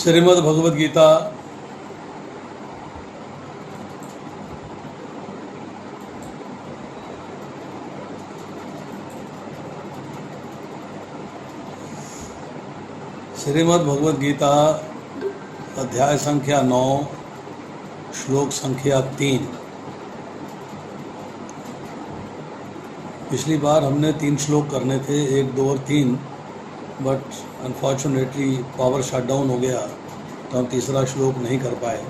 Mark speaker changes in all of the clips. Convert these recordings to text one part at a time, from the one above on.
Speaker 1: श्रीमद् भगवद गीता श्रीमद् भगवद गीता अध्याय संख्या 9 श्लोक संख्या 3। पिछली बार हमने 3 श्लोक करने थे, 1, 2 और 3, but unfortunately power shut down हो गया तो हम तीसरा श्लोक नहीं कर पाए।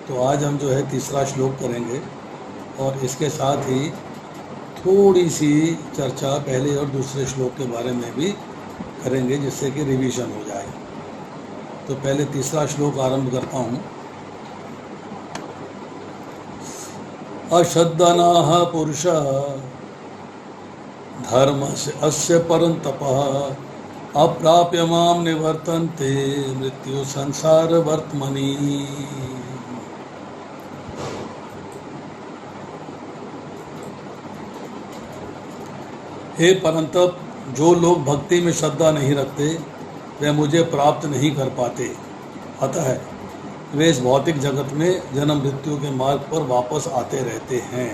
Speaker 1: तो आज हम जो है तीसरा श्लोक करेंगे और इसके साथ ही थोड़ी सी चर्चा पहले और दूसरे श्लोक के बारे में भी करेंगे, जिससे कि रिवीजन हो जाए। तो पहले तीसरा श्लोक आरंभ करता हूँ। अश्रद्धनाः पुरुषः धर्मस्य अस्य परन्तपः अप्राप्य मां निवर्तन्ते मृत्यु संसार वर्त्मनि। हे परंतप, जो लोग भक्ति में श्रद्धा नहीं रखते वे मुझे प्राप्त नहीं कर पाते, अतः वे इस भौतिक जगत में जन्म मृत्यु के मार्ग पर वापस आते रहते हैं।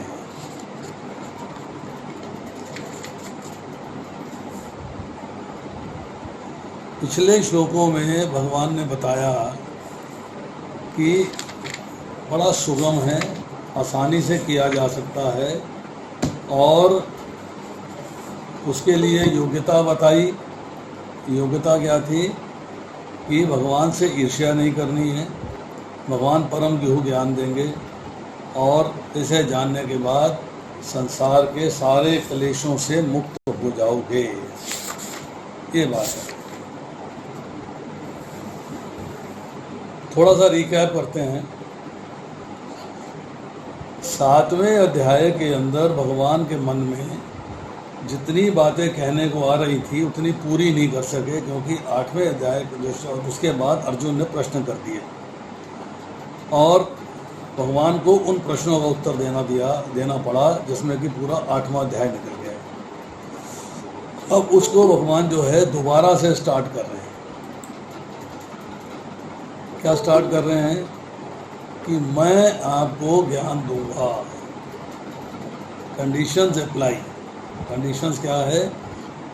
Speaker 1: पिछले श्लोकों में भगवान ने बताया कि बड़ा सुगम है, आसानी से किया जा सकता है और उसके लिए योग्यता बताई। योग्यता क्या थी कि भगवान से ईर्ष्या नहीं करनी है, भगवान परम गेहूँ ज्ञान देंगे और इसे जानने के बाद संसार के सारे क्लेशों से मुक्त हो जाओगे। ये बात है। थोड़ा सा रिकैप करते हैं। 7वें अध्याय के अंदर भगवान के मन में जितनी बातें कहने को आ रही थी उतनी पूरी नहीं कर सके, क्योंकि 8वें अध्याय उसके बाद अर्जुन ने प्रश्न कर दिए और भगवान को उन प्रश्नों का उत्तर देना पड़ा, जिसमें कि पूरा 8वां अध्याय निकल गया। अब उसको भगवान जो है दोबारा से स्टार्ट कर रहे हैं। क्या स्टार्ट कर रहे हैं कि मैं आपको ज्ञान दूंगा। Conditions apply. कंडीशंस क्या है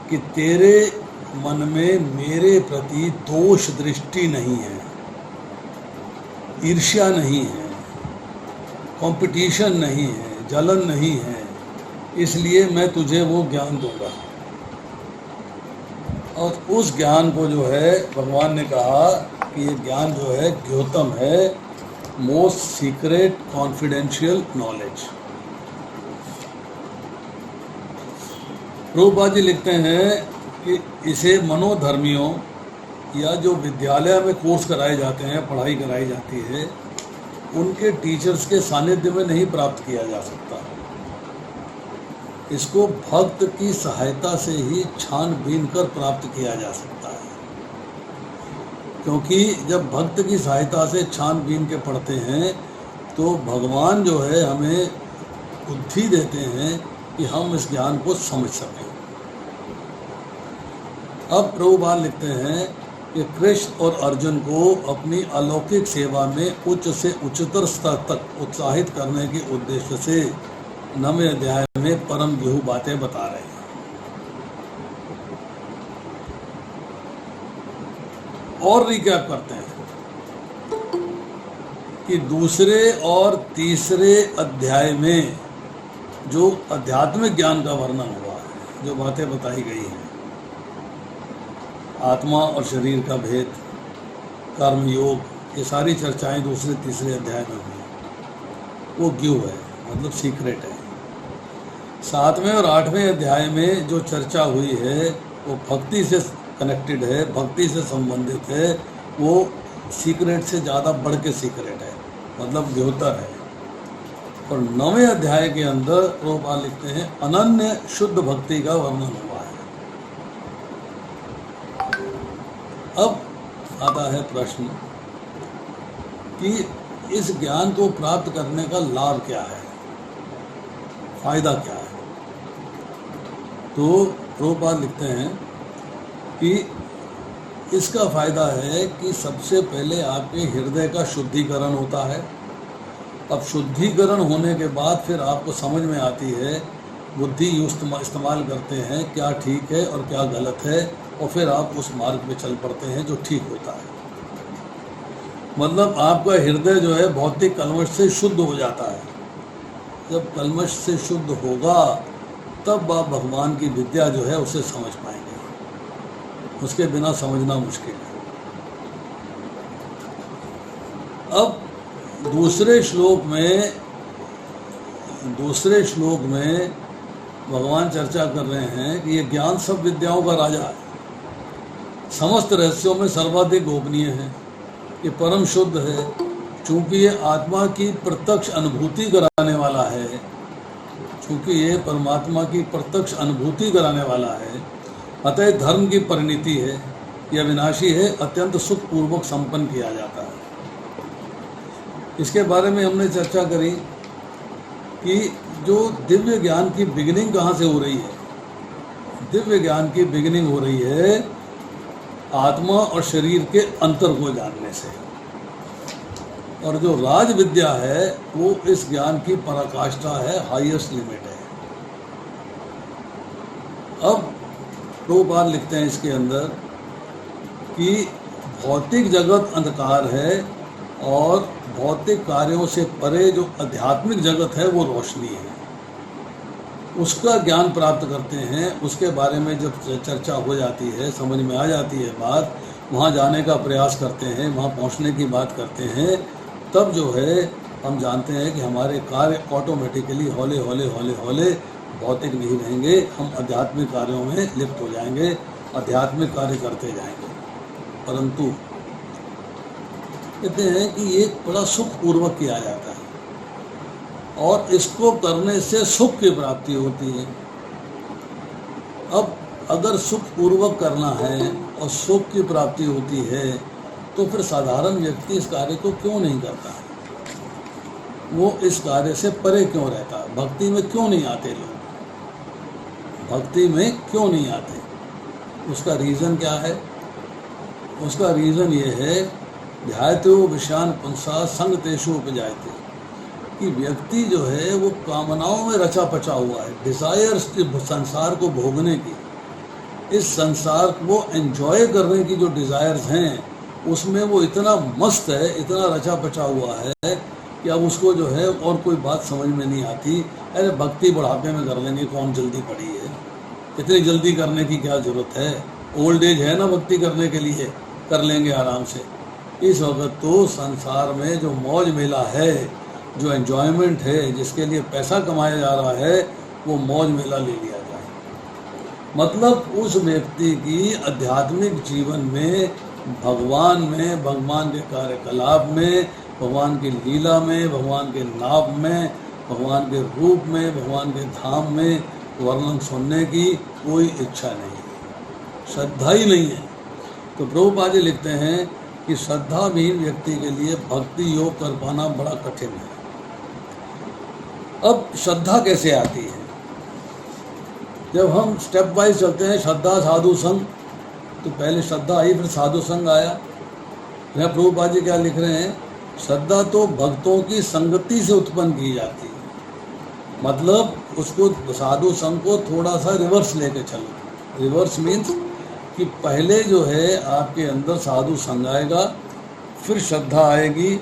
Speaker 1: कि तेरे मन में मेरे प्रति दोष दृष्टि नहीं है, ईर्ष्या नहीं है, कंपटीशन नहीं है, जलन नहीं है, इसलिए मैं तुझे वो ज्ञान दूंगा। और उस ज्ञान को जो है भगवान ने कहा कि ये ज्ञान जो है द्योतम है, most secret confidential knowledge. Prabhupada ji लिखते हैं कि इसे मनोधर्मियों या जो विद्यालय में कोर्स कराए जाते हैं, पढ़ाई कराई जाती है, उनके टीचर्स के सानिध्य में नहीं प्राप्त किया जा सकता। इसको भक्त की सहायता से ही छानबीन कर प्राप्त किया जा सकता है, क्योंकि जब भक्त की सहायता से छानबीन के पढ़ते हैं तो भगवान जो है हमें बुद्धि देते हैं कि हम इस ज्ञान को समझ सकें। अब प्रभुपाद लिखते हैं कि कृष्ण और अर्जुन को अपनी अलौकिक सेवा में उच्च से उच्चतर स्तर तक उत्साहित करने के उद्देश्य से 9वें अध्याय में परम गेहूँ बातें बता रहे हैं। और रिकैप करते हैं कि दूसरे और तीसरे अध्याय में जो आध्यात्मिक ज्ञान का वर्णन हुआ है, जो बातें बताई गई हैं, आत्मा और शरीर का भेद, कर्म योग, ये सारी चर्चाएं दूसरे तीसरे अध्याय में हुई। वो क्यों है, मतलब सीक्रेट है। 7वें और 8वें अध्याय में जो चर्चा हुई है वो भक्ति से कनेक्टेड है, भक्ति से संबंधित है, वो सीक्रेट से ज़्यादा बढ़ के सीक्रेट है, मतलब द्योतर है। और 9वें अध्याय के अंदर प्रभुपाद लिखते हैं अनन्य शुद्ध भक्ति का वर्णन हुआ है। अब आता है प्रश्न कि इस ज्ञान को प्राप्त करने का लाभ क्या है, फायदा क्या है। तो प्रभुपाद लिखते हैं कि इसका फ़ायदा है कि सबसे पहले आपके हृदय का शुद्धिकरण होता है। अब शुद्धिकरण होने के बाद फिर आपको समझ में आती है, बुद्धि इस्तेमाल करते हैं क्या ठीक है और क्या गलत है, और फिर आप उस मार्ग पे चल पड़ते हैं जो ठीक होता है। मतलब आपका हृदय जो है भौतिक कलमश से शुद्ध हो जाता है। जब कलमश से शुद्ध होगा तब आप भगवान की विद्या जो है उसे समझ पाएंगे, उसके बिना समझना मुश्किल है। अब दूसरे श्लोक में भगवान चर्चा कर रहे हैं कि ये ज्ञान सब विद्याओं का राजा है, समस्त रहस्यों में सर्वाधिक गोपनीय है, ये परम शुद्ध है, चूंकि ये आत्मा की प्रत्यक्ष अनुभूति कराने वाला है, चूंकि ये परमात्मा की प्रत्यक्ष अनुभूति कराने वाला है, अतः धर्म की परिणति है, यह विनाशी है, अत्यंत सुखपूर्वक संपन्न किया जाता है। इसके बारे में हमने चर्चा करी कि जो दिव्य ज्ञान की बिगिनिंग कहाँ से हो रही है। दिव्य ज्ञान की बिगिनिंग हो रही है आत्मा और शरीर के अंतर को जानने से, और जो राज विद्या है वो इस ज्ञान की पराकाष्ठा है, हाईएस्ट लिमिट है। अब दो बार लिखते हैं इसके अंदर कि भौतिक जगत अंधकार है और भौतिक कार्यों से परे जो आध्यात्मिक जगत है वो रोशनी है, उसका ज्ञान प्राप्त करते हैं। उसके बारे में जब चर्चा हो जाती है, समझ में आ जाती है बात, वहाँ जाने का प्रयास करते हैं, वहाँ पहुँचने की बात करते हैं, तब जो है हम जानते हैं कि हमारे कार्य ऑटोमेटिकली हौले हौले हौले हौले भौतिक नहीं रहेंगे, हम आध्यात्मिक कार्यों में लिप्त हो जाएंगे, आध्यात्मिक कार्य करते जाएंगे। परंतु कहते हैं कि ये बड़ा सुखपूर्वक किया जाता है और इसको करने से सुख की प्राप्ति होती है। अब अगर सुखपूर्वक करना है और सुख की प्राप्ति होती है तो फिर साधारण व्यक्ति इस कार्य को क्यों नहीं करता है, वो इस कार्य से परे क्यों रहता है, भक्ति में क्यों नहीं आते लोग, भक्ति में क्यों नहीं आते? उसका रीज़न क्या है? उसका रीज़न ये है, ध्यायतो विषयान पुंसा संग तेषु उपजायते, कि व्यक्ति जो है वो कामनाओं में रचा पचा हुआ है, डिज़ायर्स संसार को भोगने की, इस संसार को एंजॉय करने की जो डिज़ायर्स हैं उसमें वो इतना मस्त है, इतना रचा पचा हुआ है कि अब उसको जो है और कोई बात समझ में नहीं आती। अरे भक्ति बुढ़ापे में कर लेंगे, कौन जल्दी पड़ी है, इतनी जल्दी करने की क्या ज़रूरत है, ओल्ड एज है ना भक्ति करने के लिए, कर लेंगे आराम से। इस वक्त तो संसार में जो मौज मेला है, जो एंजॉयमेंट है, जिसके लिए पैसा कमाया जा रहा है, वो मौज मेला ले लिया जाए। मतलब उस व्यक्ति की आध्यात्मिक जीवन में, भगवान में, भगवान के कार्यकलाप में, भगवान की लीला में, भगवान के नाम में, भगवान के रूप में, भगवान के धाम में वर्णन सुनने की कोई इच्छा नहीं है, श्रद्धा ही नहीं है। तो प्रभुपाद जी लिखते हैं कि श्रद्धाविहीन व्यक्ति के लिए भक्ति योग कर पाना बड़ा कठिन है। अब श्रद्धा कैसे आती है? जब हम स्टेप वाइज चलते हैं, श्रद्धा साधु संग, तो पहले श्रद्धा आई फिर साधु संग आया। फिर प्रभुपाद जी क्या लिख रहे हैं, श्रद्धा तो भक्तों की संगति से उत्पन्न की जाती है। मतलब उसको साधु संग को थोड़ा सा रिवर्स लेके चलो। रिवर्स मीन्स कि पहले जो है आपके अंदर साधु संग आएगा, फिर श्रद्धा आएगी,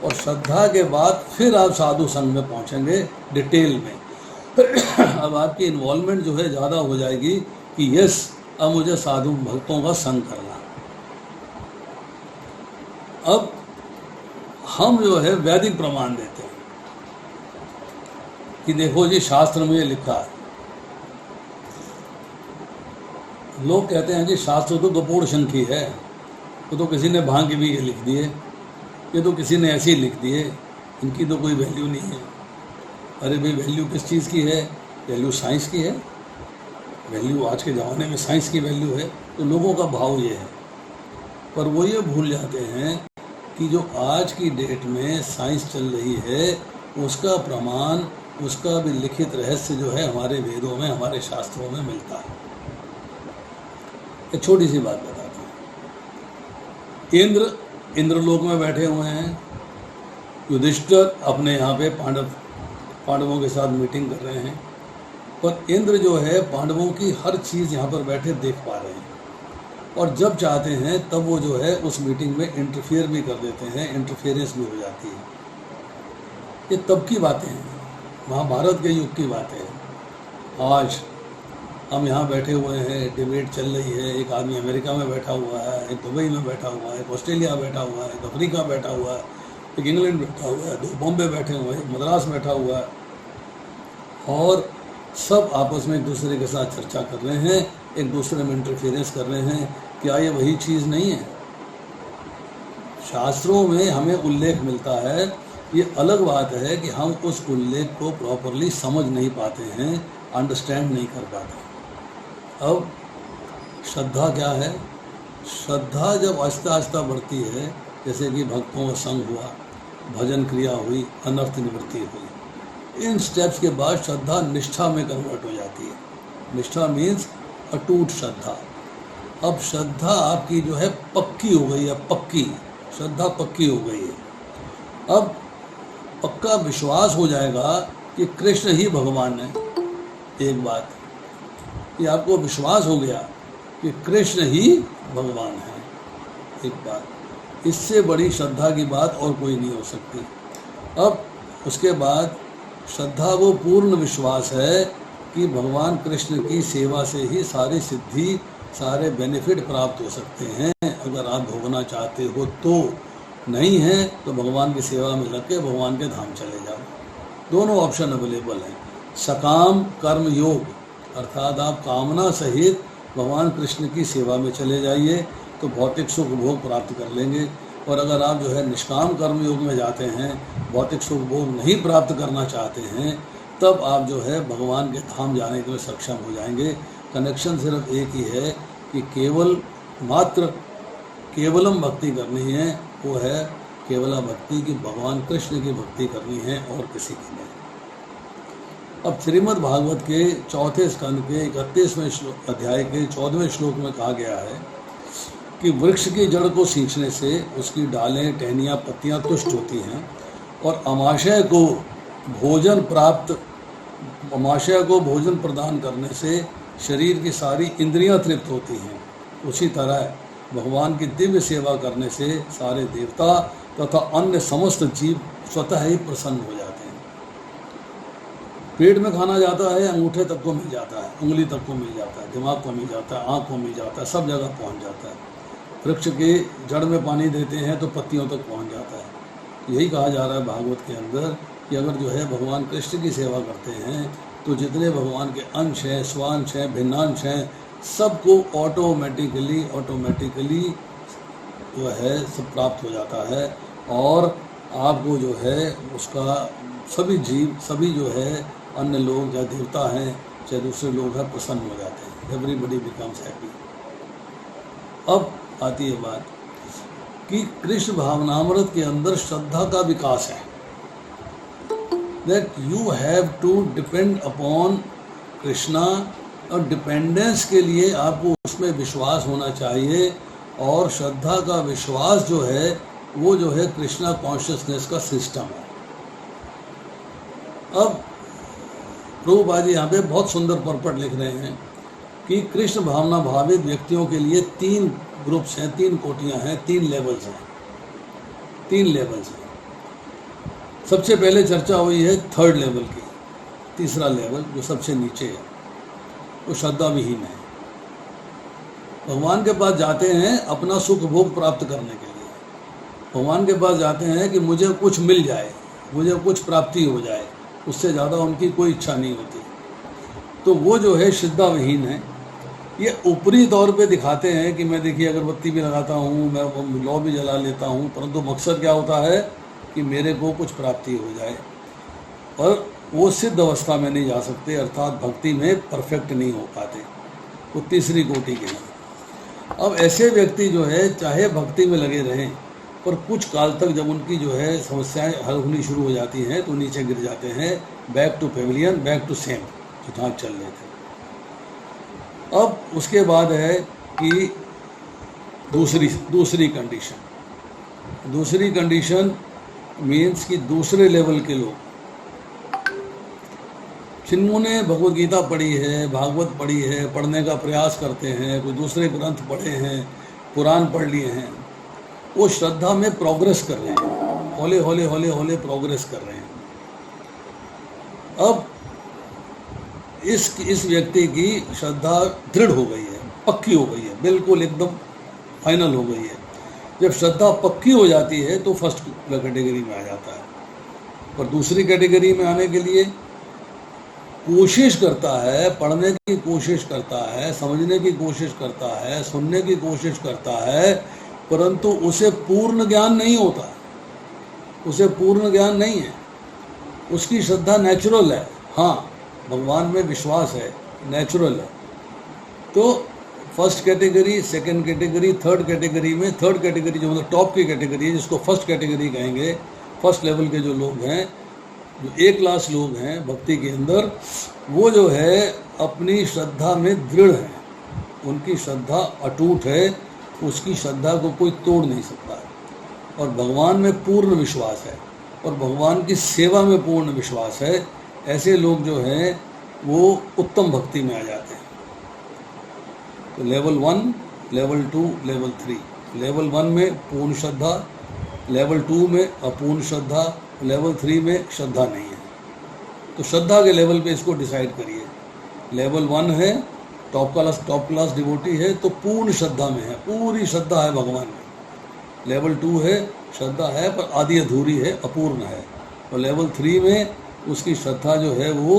Speaker 1: और श्रद्धा के बाद फिर आप साधु संग में पहुंचेंगे डिटेल में। अब आपकी इन्वॉल्वमेंट जो है ज़्यादा हो जाएगी कि यस, अब मुझे साधु भक्तों का संग करना। अब हम जो है वैदिक प्रमाण देते हैं कि देखो जी शास्त्र में ये लिखा है। लोग कहते हैं जी शास्त्र तो गपोड़ शंखी है, तो किसी ने भांग के भी ये लिख दिए, ये तो किसी ने ऐसे ही लिख दिए, इनकी तो कोई वैल्यू नहीं है। अरे भाई वैल्यू किस चीज़ की है? वैल्यू साइंस की है, वैल्यू आज के ज़माने में साइंस की वैल्यू है। तो लोगों का भाव ये है, पर वो ये भूल जाते हैं कि जो आज की डेट में साइंस चल रही है उसका प्रमाण, उसका भी लिखित रहस्य जो है हमारे वेदों में, हमारे शास्त्रों में मिलता है। एक छोटी सी बात बताता हूँ। इंद्रलोक में बैठे हुए हैं, युधिष्ठिर अपने यहाँ पे पांडवों के साथ मीटिंग कर रहे हैं, पर इंद्र जो है पांडवों की हर चीज़ यहाँ पर बैठे देख पा रहे हैं, और जब चाहते हैं तब वो जो है उस मीटिंग में इंटरफियर भी कर देते हैं, इंटरफेरेंस भी हो जाती है। ये तब की बातें हैं, महाभारत के युग की बातें हैं। आज हम यहाँ बैठे हुए हैं, डिबेट चल रही है, एक आदमी अमेरिका में बैठा हुआ है, एक दुबई में बैठा हुआ है, एक ऑस्ट्रेलिया बैठा हुआ है, एक अफ्रीका बैठा हुआ है, एक इंग्लैंड बैठा हुआ है, दो बॉम्बे बैठे हुए हैं, एक मद्रास बैठा हुआ है, और सब आपस में एक दूसरे के साथ चर्चा कर रहे हैं, एक दूसरे में इंटरफेरेंस कर रहे हैं। क्या ये वही चीज़ नहीं है? शास्त्रों में हमें उल्लेख मिलता है, ये अलग बात है कि हम उस उल्लेख को प्रॉपरली समझ नहीं पाते हैं, अंडरस्टैंड नहीं कर पाते। अब श्रद्धा क्या है? श्रद्धा जब आहिस्ता आहिस्ता बढ़ती है, जैसे कि भक्तों का संग हुआ, भजन क्रिया हुई, अनर्थ निवृत्ति हुई, इन स्टेप्स के बाद श्रद्धा निष्ठा में कन्वर्ट हो जाती है। निष्ठा मीन्स अटूट श्रद्धा। अब श्रद्धा आपकी जो है पक्की हो गई है, पक्की श्रद्धा पक्की हो गई है। अब पक्का विश्वास हो जाएगा कि कृष्ण ही भगवान है। एक बात कि आपको विश्वास हो गया कि कृष्ण ही भगवान है, एक बात, इससे बड़ी श्रद्धा की बात और कोई नहीं हो सकती। अब उसके बाद श्रद्धा वो पूर्ण विश्वास है कि भगवान कृष्ण की सेवा से ही सारी सिद्धि, सारे बेनिफिट प्राप्त हो सकते हैं, अगर आप भोगना चाहते हो तो। नहीं है तो भगवान की सेवा में लग के भगवान के धाम चले जाओ। दोनों ऑप्शन अवेलेबल हैं। सकाम कर्म योग, अर्थात आप कामना सहित भगवान कृष्ण की सेवा में चले जाइए तो भौतिक सुख भोग प्राप्त कर लेंगे, और अगर आप जो है निष्काम कर्म योग में जाते हैं, भौतिक सुख भोग नहीं प्राप्त करना चाहते हैं, तब आप जो है भगवान के धाम जाने के लिए सक्षम हो जाएंगे। कनेक्शन सिर्फ एक ही है कि केवलम भक्ति करनी है, वो है केवला भक्ति की, भगवान कृष्ण की भक्ति करनी है और किसी की नहीं। अब श्रीमद् भागवत के चौथे स्कंद के 31वें अध्याय के 14वें श्लोक में कहा गया है कि वृक्ष की जड़ को सींचने से उसकी डालें, टहनियाँ, पत्तियाँ तुष्ट होती हैं, और अमाशय को भोजन प्रदान करने से शरीर की सारी इंद्रियां तृप्त होती हैं। उसी तरह भगवान की दिव्य सेवा करने से सारे देवता तथा अन्य समस्त जीव स्वतः ही प्रसन्न हो जाते हैं। पेट में खाना जाता है, अंगूठे तक को मिल जाता है, उंगली तक को मिल जाता है, दिमाग को मिल जाता है, आँख को मिल जाता है, सब जगह पहुँच जाता है। वृक्ष के जड़ में पानी देते हैं तो पत्तियों तक पहुँच जाता है। यही कहा जा रहा है भागवत के अंदर कि अगर जो है भगवान कृष्ण की सेवा करते हैं तो जितने भगवान के अंश हैं, स्वांश हैं, भिन्नांश हैं, सबको ऑटोमेटिकली जो है सब प्राप्त हो जाता है, और आपको जो है उसका सभी जीव, सभी जो है अन्य लोग, चाहे देवता हैं चाहे दूसरे लोग हैं, प्रसन्न हो जाते हैं। Everybody becomes happy. अब आती है बात कि कृष्ण भावनामृत के अंदर श्रद्धा का विकास है, that you have to depend upon Krishna, और डिपेंडेंस के लिए आपको उसमें विश्वास होना चाहिए, और श्रद्धा का विश्वास जो है वो जो है कृष्णा कॉन्शियसनेस का सिस्टम है। अब प्रभुपाद जी यहाँ पे बहुत सुंदर परपट लिख रहे हैं कि कृष्ण भावना भावित व्यक्तियों के लिए 3 ग्रुप्स हैं, 3 कोटियाँ हैं, 3 लेवल्स हैं, 3 लेवल्स हैं। सबसे पहले चर्चा हुई है 3rd लेवल की, तीसरा लेवल जो सबसे नीचे है, वो श्रद्धा विहीन है। भगवान के पास जाते हैं अपना सुख भोग प्राप्त करने के लिए, भगवान के पास जाते हैं कि मुझे कुछ मिल जाए, मुझे कुछ प्राप्ति हो जाए, उससे ज़्यादा उनकी कोई इच्छा नहीं होती। तो वो जो है श्रद्धा विहीन है। ये ऊपरी तौर पे दिखाते हैं कि मैं देखिए अगरबत्ती भी लगाता हूँ, मैं लौ भी जला लेता हूँ, परंतु मकसद क्या होता है कि मेरे को कुछ प्राप्ति हो जाए, पर वो सिद्ध अवस्था में नहीं जा सकते, अर्थात भक्ति में परफेक्ट नहीं हो पाते, वो तीसरी कोटि के हैं। अब ऐसे व्यक्ति जो है चाहे भक्ति में लगे रहें, पर कुछ काल तक जब उनकी जो है समस्याएं हल होनी शुरू हो जाती हैं तो नीचे गिर जाते हैं, back to pavilion, back to same, जहाँ चल रहे थे। अब उसके बाद है कि दूसरी कंडीशन मीन्स कि दूसरे लेवल के लोग जिन्होंने भगवत गीता पढ़ी है, भागवत पढ़ी है, पढ़ने का प्रयास करते हैं, कोई दूसरे ग्रंथ पढ़े हैं, पुराण पढ़ लिए हैं, वो श्रद्धा में प्रोग्रेस कर रहे हैं, हौले हौले हौले हौले प्रोग्रेस कर रहे हैं। अब इस व्यक्ति की श्रद्धा दृढ़ हो गई है, पक्की हो गई है, बिल्कुल एकदम फाइनल हो गई है। जब श्रद्धा पक्की हो जाती है तो फर्स्ट कैटेगरी में आ जाता है, और दूसरी कैटेगरी में आने के लिए कोशिश करता है, पढ़ने की कोशिश करता है, समझने की कोशिश करता है, सुनने की कोशिश करता है, परंतु उसे पूर्ण ज्ञान नहीं होता, उसे पूर्ण ज्ञान नहीं है। उसकी श्रद्धा नेचुरल है, हाँ भगवान में विश्वास है, नेचुरल है। तो first category, second category, third category में, थर्ड कैटेगरी जो मतलब टॉप की कैटेगरी है, जिसको फर्स्ट कैटेगरी कहेंगे, फर्स्ट लेवल के जो लोग हैं, जो एक क्लास लोग हैं भक्ति के अंदर, वो जो है अपनी श्रद्धा में दृढ़ है, उनकी श्रद्धा अटूट है, उसकी श्रद्धा को कोई तोड़ नहीं सकता है, और भगवान में पूर्ण विश्वास है, और भगवान की सेवा में पूर्ण विश्वास है। ऐसे लोग जो हैं वो उत्तम भक्ति में आ जाते हैं। तो लेवल 1, लेवल 2, लेवल 3। लेवल 1 में पूर्ण श्रद्धा, लेवल 2 में अपूर्ण श्रद्धा, लेवल 3 में श्रद्धा नहीं है। तो श्रद्धा के लेवल पे इसको डिसाइड करिए। लेवल 1 है, टॉप क्लास डिवोटी है, तो पूर्ण श्रद्धा में है, पूरी श्रद्धा है भगवान में। लेवल 2 है, श्रद्धा है पर आधी अधूरी है, अपूर्ण है। और लेवल 3 में उसकी श्रद्धा जो है वो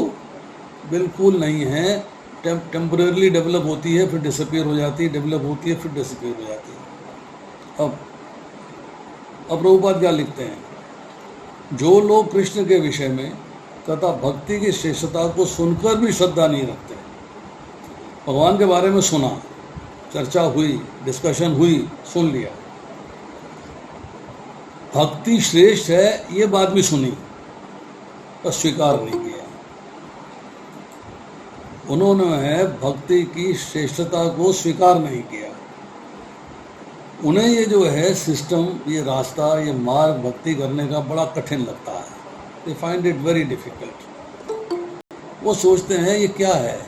Speaker 1: बिल्कुल नहीं है, टेम्परेरली डेवलप होती है, फिर डिसअपीयर हो जाती है, डेवलप होती है, फिर डिसअपीयर हो जाती है। अब प्रभुपाद क्या लिखते हैं, जो लोग कृष्ण के विषय में तथा भक्ति की श्रेष्ठता को सुनकर भी श्रद्धा नहीं रखते, भगवान के बारे में सुना, चर्चा हुई, डिस्कशन हुई, सुन लिया, भक्ति श्रेष्ठ है ये बात भी सुनी, पर स्वीकार नहीं किया। उन्होंने है भक्ति की श्रेष्ठता को स्वीकार नहीं किया। उन्हें ये जो है सिस्टम, ये रास्ता, ये मार्ग भक्ति करने का बड़ा कठिन लगता है। They find it very difficult. वो सोचते हैं ये क्या है,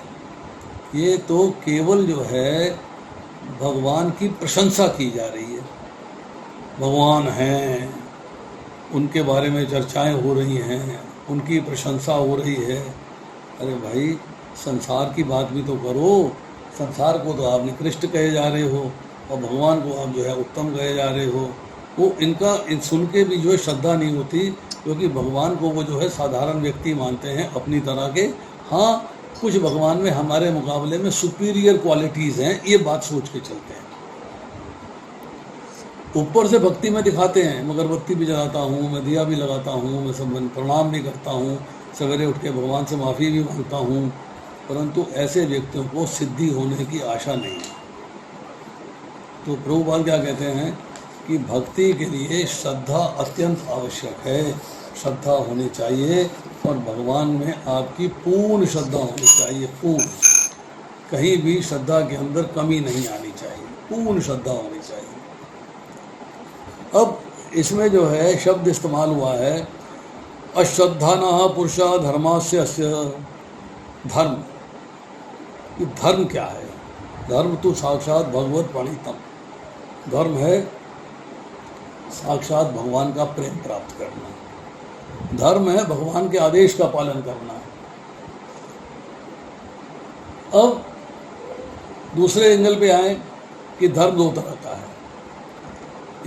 Speaker 1: ये तो केवल जो है भगवान की प्रशंसा की जा रही है, भगवान हैं, उनके बारे में चर्चाएं हो रही हैं, उनकी प्रशंसा हो रही है। अरे भाई, संसार की बात भी तो करो। संसार को तो आप निकृष्ट कहे जा रहे हो और भगवान को आप जो है उत्तम कहे जा रहे हो। वो इनका सुन के भी जो है श्रद्धा नहीं होती, क्योंकि भगवान को वो जो है साधारण व्यक्ति मानते हैं अपनी तरह के। हाँ, कुछ भगवान में हमारे मुकाबले में सुपीरियर क्वालिटीज़ हैं, ये बात सोच के चलते हैं। ऊपर से भक्ति में दिखाते हैं, मैं अगरबत्ती भी जलाता हूँ, मैं दिया भी लगाता हूँ, मैं सब प्रणाम भी करता हूँ, सवेरे उठ के भगवान से माफ़ी भी मांगता हूँ, परंतु ऐसे व्यक्तियों को सिद्धि होने की आशा नहीं है। तो प्रभुपाद क्या कहते हैं कि भक्ति के लिए श्रद्धा अत्यंत आवश्यक है, श्रद्धा होनी चाहिए, और भगवान में आपकी पूर्ण श्रद्धा होनी चाहिए, पूर्ण, कहीं भी श्रद्धा के अंदर कमी नहीं आनी चाहिए, पूर्ण श्रद्धा होनी चाहिए। अब इसमें जो है शब्द इस्तेमाल हुआ है अश्रद्धानः पुरुषा धर्मास्य अस्य। धर्म, कि धर्म क्या है? धर्म तो साक्षात भगवत प्रणीतम। धर्म है साक्षात भगवान का प्रेम प्राप्त करना। धर्म है भगवान के आदेश का पालन करना। अब दूसरे एंगल पे आए कि धर्म दो तरह का है।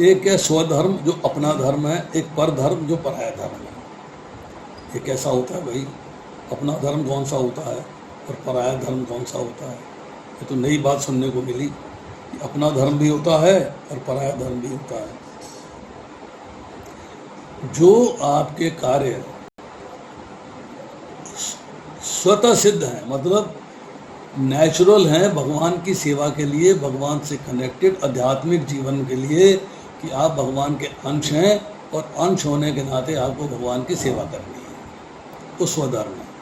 Speaker 1: एक है स्वधर्म जो अपना धर्म है, एक पर धर्म जो पराया धर्म है। ये कैसा होता है भाई? अपना धर्म कौन सा होता है और पराया धर्म कौन सा होता है? ये तो नई बात सुनने को मिली कि अपना धर्म भी होता है और पराया धर्म भी होता है। जो आपके कार्य स्वतः सिद्ध हैं, मतलब नेचुरल हैं भगवान की सेवा के लिए, भगवान से कनेक्टेड आध्यात्मिक जीवन के लिए, कि आप भगवान के अंश हैं और अंश होने के नाते आपको भगवान की सेवा करनी है, वो स्वधर्म है।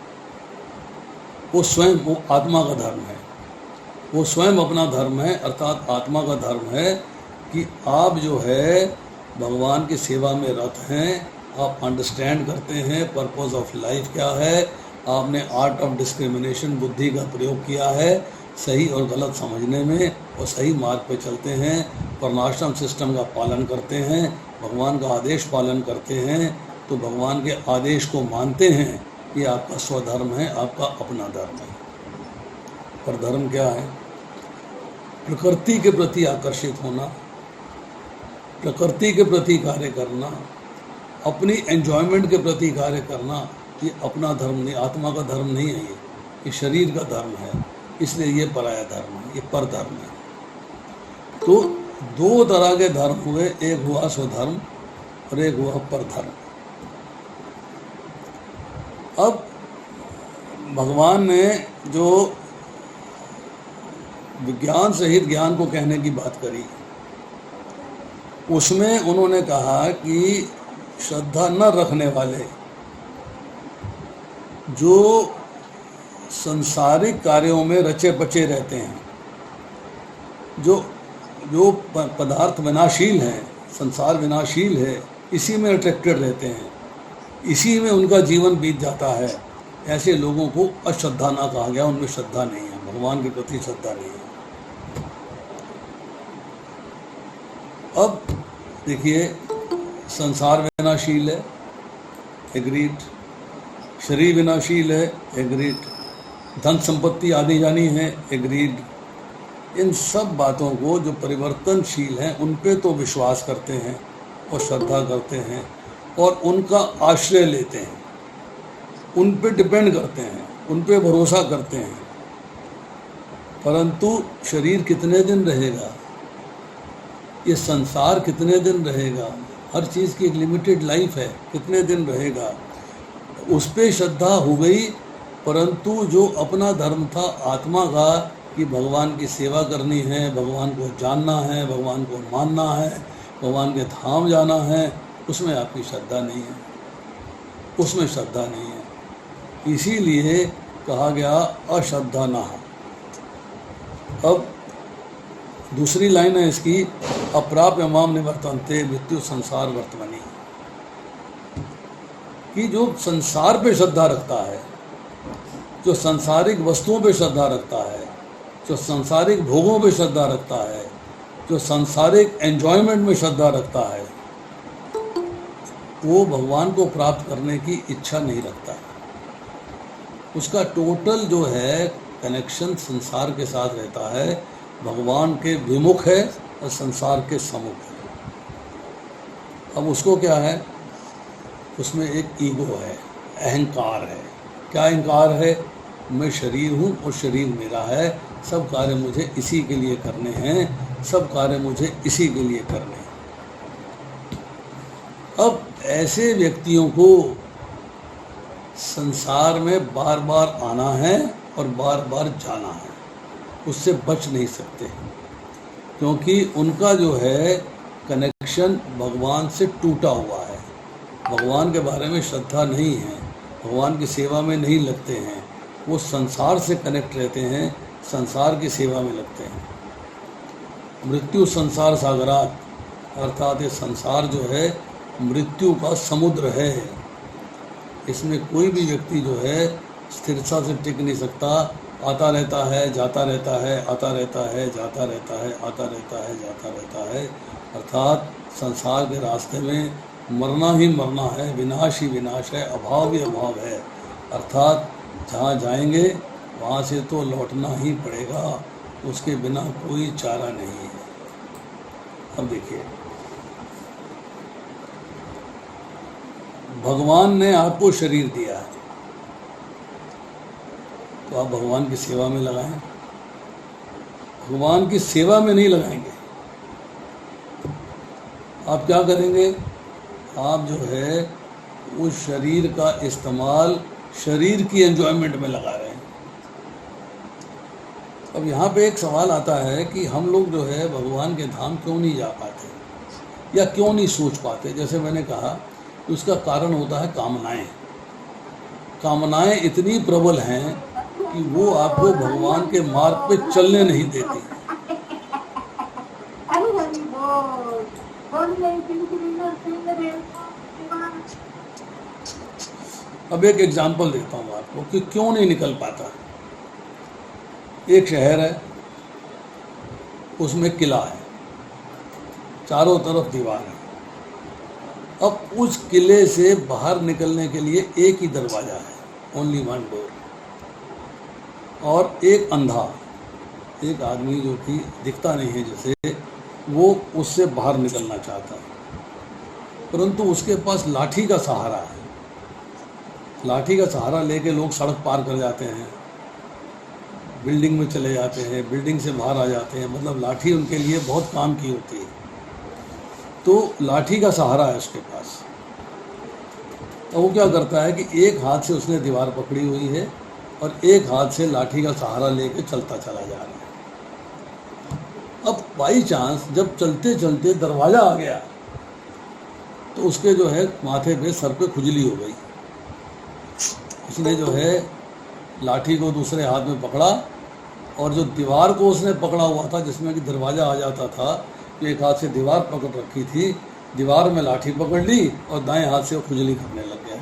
Speaker 1: वो स्वयं, वो आत्मा का धर्म है, वो स्वयं अपना धर्म है, अर्थात आत्मा का धर्म है कि आप जो है भगवान की सेवा में रत हैं, आप अंडरस्टैंड करते हैं पर्पस ऑफ लाइफ क्या है, आपने आर्ट ऑफ डिस्क्रिमिनेशन बुद्धि का प्रयोग किया है सही और गलत समझने में, और सही मार्ग पे चलते हैं, वर्णाश्रम सिस्टम का पालन करते हैं, भगवान का आदेश पालन करते हैं, तो भगवान के आदेश को मानते हैं, ये आपका स्वधर्म है, आपका अपना धर्म है। पर धर्म क्या है? प्रकृति के प्रति आकर्षित होना, प्रकृति के प्रति कार्य करना, अपनी एंजॉयमेंट के प्रति कार्य करना, ये अपना धर्म नहीं, आत्मा का धर्म नहीं है, ये शरीर का धर्म है, इसलिए ये पराया धर्म है, ये पर धर्म है। तो दो तरह के धर्म हुए, एक हुआ स्वधर्म और एक हुआ पर धर्म। अब भगवान ने जो विज्ञान सहित ज्ञान को कहने की बात करी, उसमें उन्होंने कहा कि श्रद्धा न रखने वाले जो संसारिक कार्यों में रचे बचे रहते हैं, जो पदार्थ विनाशील है, संसार विनाशील है, इसी में अट्रैक्टेड रहते हैं, इसी में उनका जीवन बीत जाता है, ऐसे लोगों को अश्रद्धा ना कहा गया, उनमें श्रद्धा नहीं है, भगवान के प्रति श्रद्धा नहीं है। अब देखिए, संसार विनाशील है, एग्रीड, शरीर विनाशील है, एग्रीड, धन संपत्ति आदि जानी है, एग्रीड। इन सब बातों को जो परिवर्तनशील हैं उन पे तो विश्वास करते हैं और श्रद्धा करते हैं और उनका आश्रय लेते हैं, उन पे डिपेंड करते हैं, उन पे भरोसा करते हैं। परंतु शरीर कितने दिन रहेगा, ये संसार कितने दिन रहेगा, हर चीज़ की एक लिमिटेड लाइफ है, कितने दिन रहेगा, उस पर श्रद्धा हो गई। परंतु जो अपना धर्म था आत्मा का कि भगवान की सेवा करनी है, भगवान को जानना है, भगवान को मानना है, भगवान के धाम जाना है, उसमें आपकी श्रद्धा नहीं है, उसमें श्रद्धा नहीं है, इसीलिए कहा गया अश्रद्धा ना। अब दूसरी लाइन है इसकी, अप्राप्य माम निवर्तन्ते मृत्यु संसार वर्तमनि, कि जो संसार पे श्रद्धा रखता है, जो सांसारिक वस्तुओं पे श्रद्धा रखता है, जो सांसारिक भोगों पे श्रद्धा रखता है, जो सांसारिक एंजॉयमेंट में श्रद्धा रखता है, वो भगवान को प्राप्त करने की इच्छा नहीं रखता। उसका टोटल जो है कनेक्शन संसार के साथ रहता है, भगवान के विमुख है और संसार के सम्मुख है। अब उसको क्या है, उसमें एक ईगो है, अहंकार है। क्या अहंकार है? मैं शरीर हूँ और शरीर मेरा है, सब कार्य मुझे इसी के लिए करने हैं, सब कार्य मुझे इसी के लिए करने हैं। अब ऐसे व्यक्तियों को संसार में बार बार आना है और बार बार जाना है, उससे बच नहीं सकते, क्योंकि उनका जो है कनेक्शन भगवान से टूटा हुआ है, भगवान के बारे में श्रद्धा नहीं है, भगवान की सेवा में नहीं लगते हैं, वो संसार से कनेक्ट रहते हैं, संसार की सेवा में लगते हैं। मृत्यु संसार सागरात, अर्थात ये संसार जो है मृत्यु का समुद्र है, इसमें कोई भी व्यक्ति जो है स्थिरता से टिक नहीं सकता, आता रहता है, जाता रहता है, आता रहता है, जाता रहता है, आता रहता है, जाता रहता है। अर्थात संसार के रास्ते में मरना ही मरना है, विनाश ही विनाश है, अभाव ही अभाव है। अर्थात जहाँ जाएंगे वहाँ से तो लौटना ही पड़ेगा, उसके बिना कोई चारा नहीं है। अब देखिए, भगवान ने आपको शरीर दिया है, तो आप भगवान की सेवा में लगाएं। भगवान की सेवा में नहीं लगाएंगे, आप क्या करेंगे? आप जो है उस शरीर का इस्तेमाल शरीर की एंजॉयमेंट में लगा रहे हैं। अब यहाँ पे एक सवाल आता है कि हम लोग जो है भगवान के धाम क्यों नहीं जा पाते या क्यों नहीं सोच पाते। जैसे मैंने कहा, उसका कारण होता है कामनाएं। कामनाएं इतनी प्रबल हैं कि वो आपको भगवान के मार्ग पे चलने नहीं देती। अब एक एग्जाम्पल देता हूँ आपको कि क्यों नहीं निकल पाता। एक शहर है, उसमें किला है, चारों तरफ दीवार है। अब उस किले से बाहर निकलने के लिए एक ही दरवाज़ा है, ओनली वन डोर। और एक अंधा, एक आदमी जो कि दिखता नहीं है जैसे, वो उससे बाहर निकलना चाहता है, परंतु उसके पास लाठी का सहारा है। लाठी का सहारा लेके लोग सड़क पार कर जाते हैं, बिल्डिंग में चले जाते हैं, बिल्डिंग से बाहर आ जाते हैं। मतलब लाठी उनके लिए बहुत काम की होती है। तो लाठी का सहारा है उसके पास। तो वो क्या करता है कि एक हाथ से उसने दीवार पकड़ी हुई है और एक हाथ से लाठी का सहारा लेके चलता चला जा रहा है। अब बाई चांस जब चलते चलते दरवाज़ा आ गया तो उसके जो है माथे पे, सर पे खुजली हो गई। उसने जो है लाठी को दूसरे हाथ में पकड़ा और जो दीवार को उसने पकड़ा हुआ था, जिसमें कि दरवाज़ा आ जाता था, तो एक हाथ से दीवार पकड़ रखी थी, दीवार में लाठी पकड़ ली और दाएं हाथ से वो खुजली करने लग गया।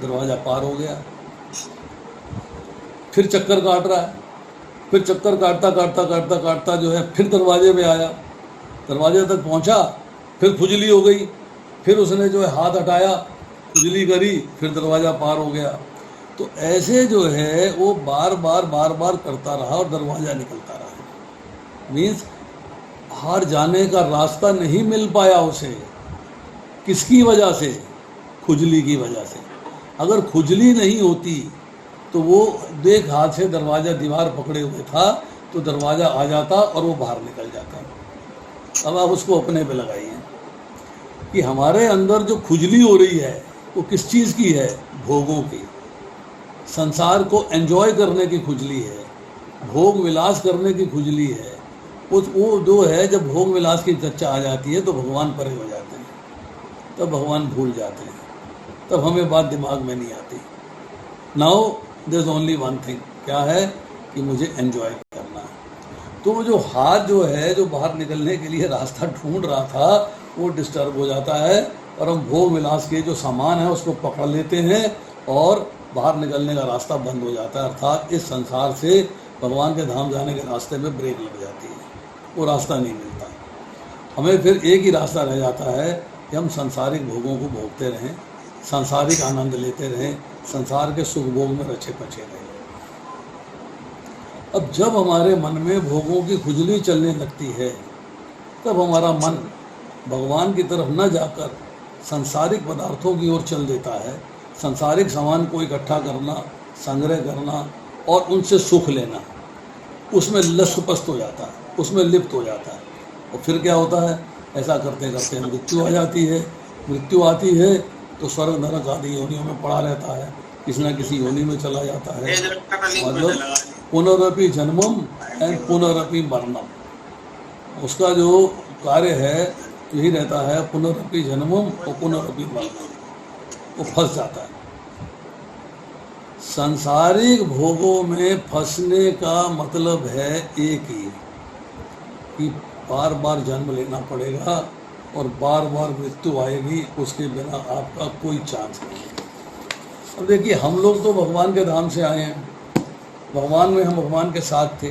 Speaker 1: दरवाज़ा पार हो गया। फिर चक्कर काट रहा है, फिर चक्कर काटता काटता काटता काटता जो है फिर दरवाजे पे आया, दरवाजे तक पहुंचा, फिर खुजली हो गई। फिर उसने जो है हाथ हटाया, खुजली करी, फिर दरवाज़ा पार हो गया। तो ऐसे जो है वो बार बार करता रहा और दरवाज़ा निकलता रहा। मीन्स बाहर जाने का रास्ता नहीं मिल पाया उसे। किसकी वजह से? खुजली की वजह से। अगर खुजली नहीं होती तो वो एक हाथ से दरवाज़ा, दीवार पकड़े हुए था, तो दरवाज़ा आ जाता और वो बाहर निकल जाता। अब आप उसको अपने पे लगाइए कि हमारे अंदर जो खुजली हो रही है वो किस चीज़ की है? भोगों की। संसार को एंजॉय करने की खुजली है, भोग विलास करने की खुजली है। वो जो है, जब भोग विलास की चर्चा आ जाती है तो भगवान परे हो जाते हैं, तब भगवान भूल जाते हैं, तब हमें बात दिमाग में नहीं आती। Now there is only one thing, क्या है कि मुझे एंजॉय करना है। तो वो जो हाथ जो है, जो बाहर निकलने के लिए रास्ता ढूंढ रहा था, वो डिस्टर्ब हो जाता है और हम भोग विलास के जो सामान है उसको पकड़ लेते हैं और बाहर निकलने का रास्ता बंद हो जाता है। अर्थात इस संसार से भगवान के धाम जाने के रास्ते में ब्रेक लग जाती है, वो रास्ता नहीं मिलता। हमें फिर एक ही रास्ता रह जाता है कि हम सांसारिक भोगों को भोगते रहें, सांसारिक आनंद लेते रहें, संसार के सुख भोग में रचे पचे रहें। अब जब हमारे मन में भोगों की खुजली चलने लगती है, तब हमारा मन भगवान की तरफ न जाकर सांसारिक पदार्थों की ओर चल देता है। सांसारिक सामान को इकट्ठा करना, संग्रह करना और उनसे सुख लेना, उसमें लसपस्त हो जाता है, उसमें लिप्त हो जाता है। और फिर क्या होता है? ऐसा करते करते मृत्यु आ जाती है। मृत्यु आती है तो स्वर्ग नरक आदि योनियों में पड़ा रहता है, किसी न किसी योनि में चला जाता है। मतलब पुनरअपि जन्मम एंड पुनरअपि मरणम, उसका जो कार्य है यही रहता है, पुनरअपि जन्मम और पुनरअपि मरणम। वो फंस जाता है। सांसारिक भोगों में फंसने का मतलब है एक ही, कि बार बार जन्म लेना पड़ेगा और बार बार मृत्यु आएगी, उसके बिना आपका कोई चांस नहीं है। अब देखिए, हम लोग तो भगवान के धाम से आए हैं, भगवान में हम भगवान के साथ थे,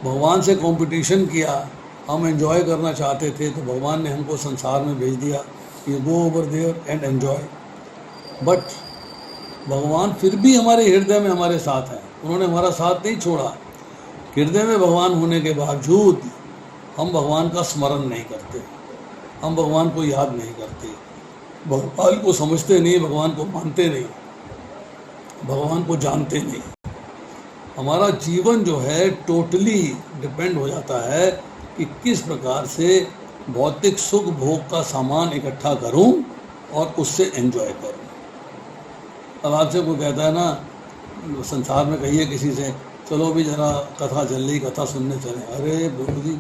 Speaker 1: भगवान से कंपटीशन किया, हम एंजॉय करना चाहते थे, तो भगवान ने हमको संसार में भेज दिया, you go over there and enjoy. But भगवान फिर भी हमारे हृदय में हमारे साथ हैं, उन्होंने हमारा साथ नहीं छोड़ा। हृदय में भगवान होने के बावजूद हम भगवान का स्मरण नहीं करते, हम भगवान को याद नहीं करते, भगवान को समझते नहीं, भगवान को मानते नहीं, भगवान को जानते नहीं। हमारा जीवन जो है टोटली डिपेंड हो जाता है कि किस प्रकार से भौतिक सुख भोग का सामान इकट्ठा करूं और उससे एंजॉय करूं। अब आपसे कोई कहता है ना, संसार में कहिए किसी से, चलो भी जरा कथा चल रही, कथा सुनने चले। अरे गुरु जी,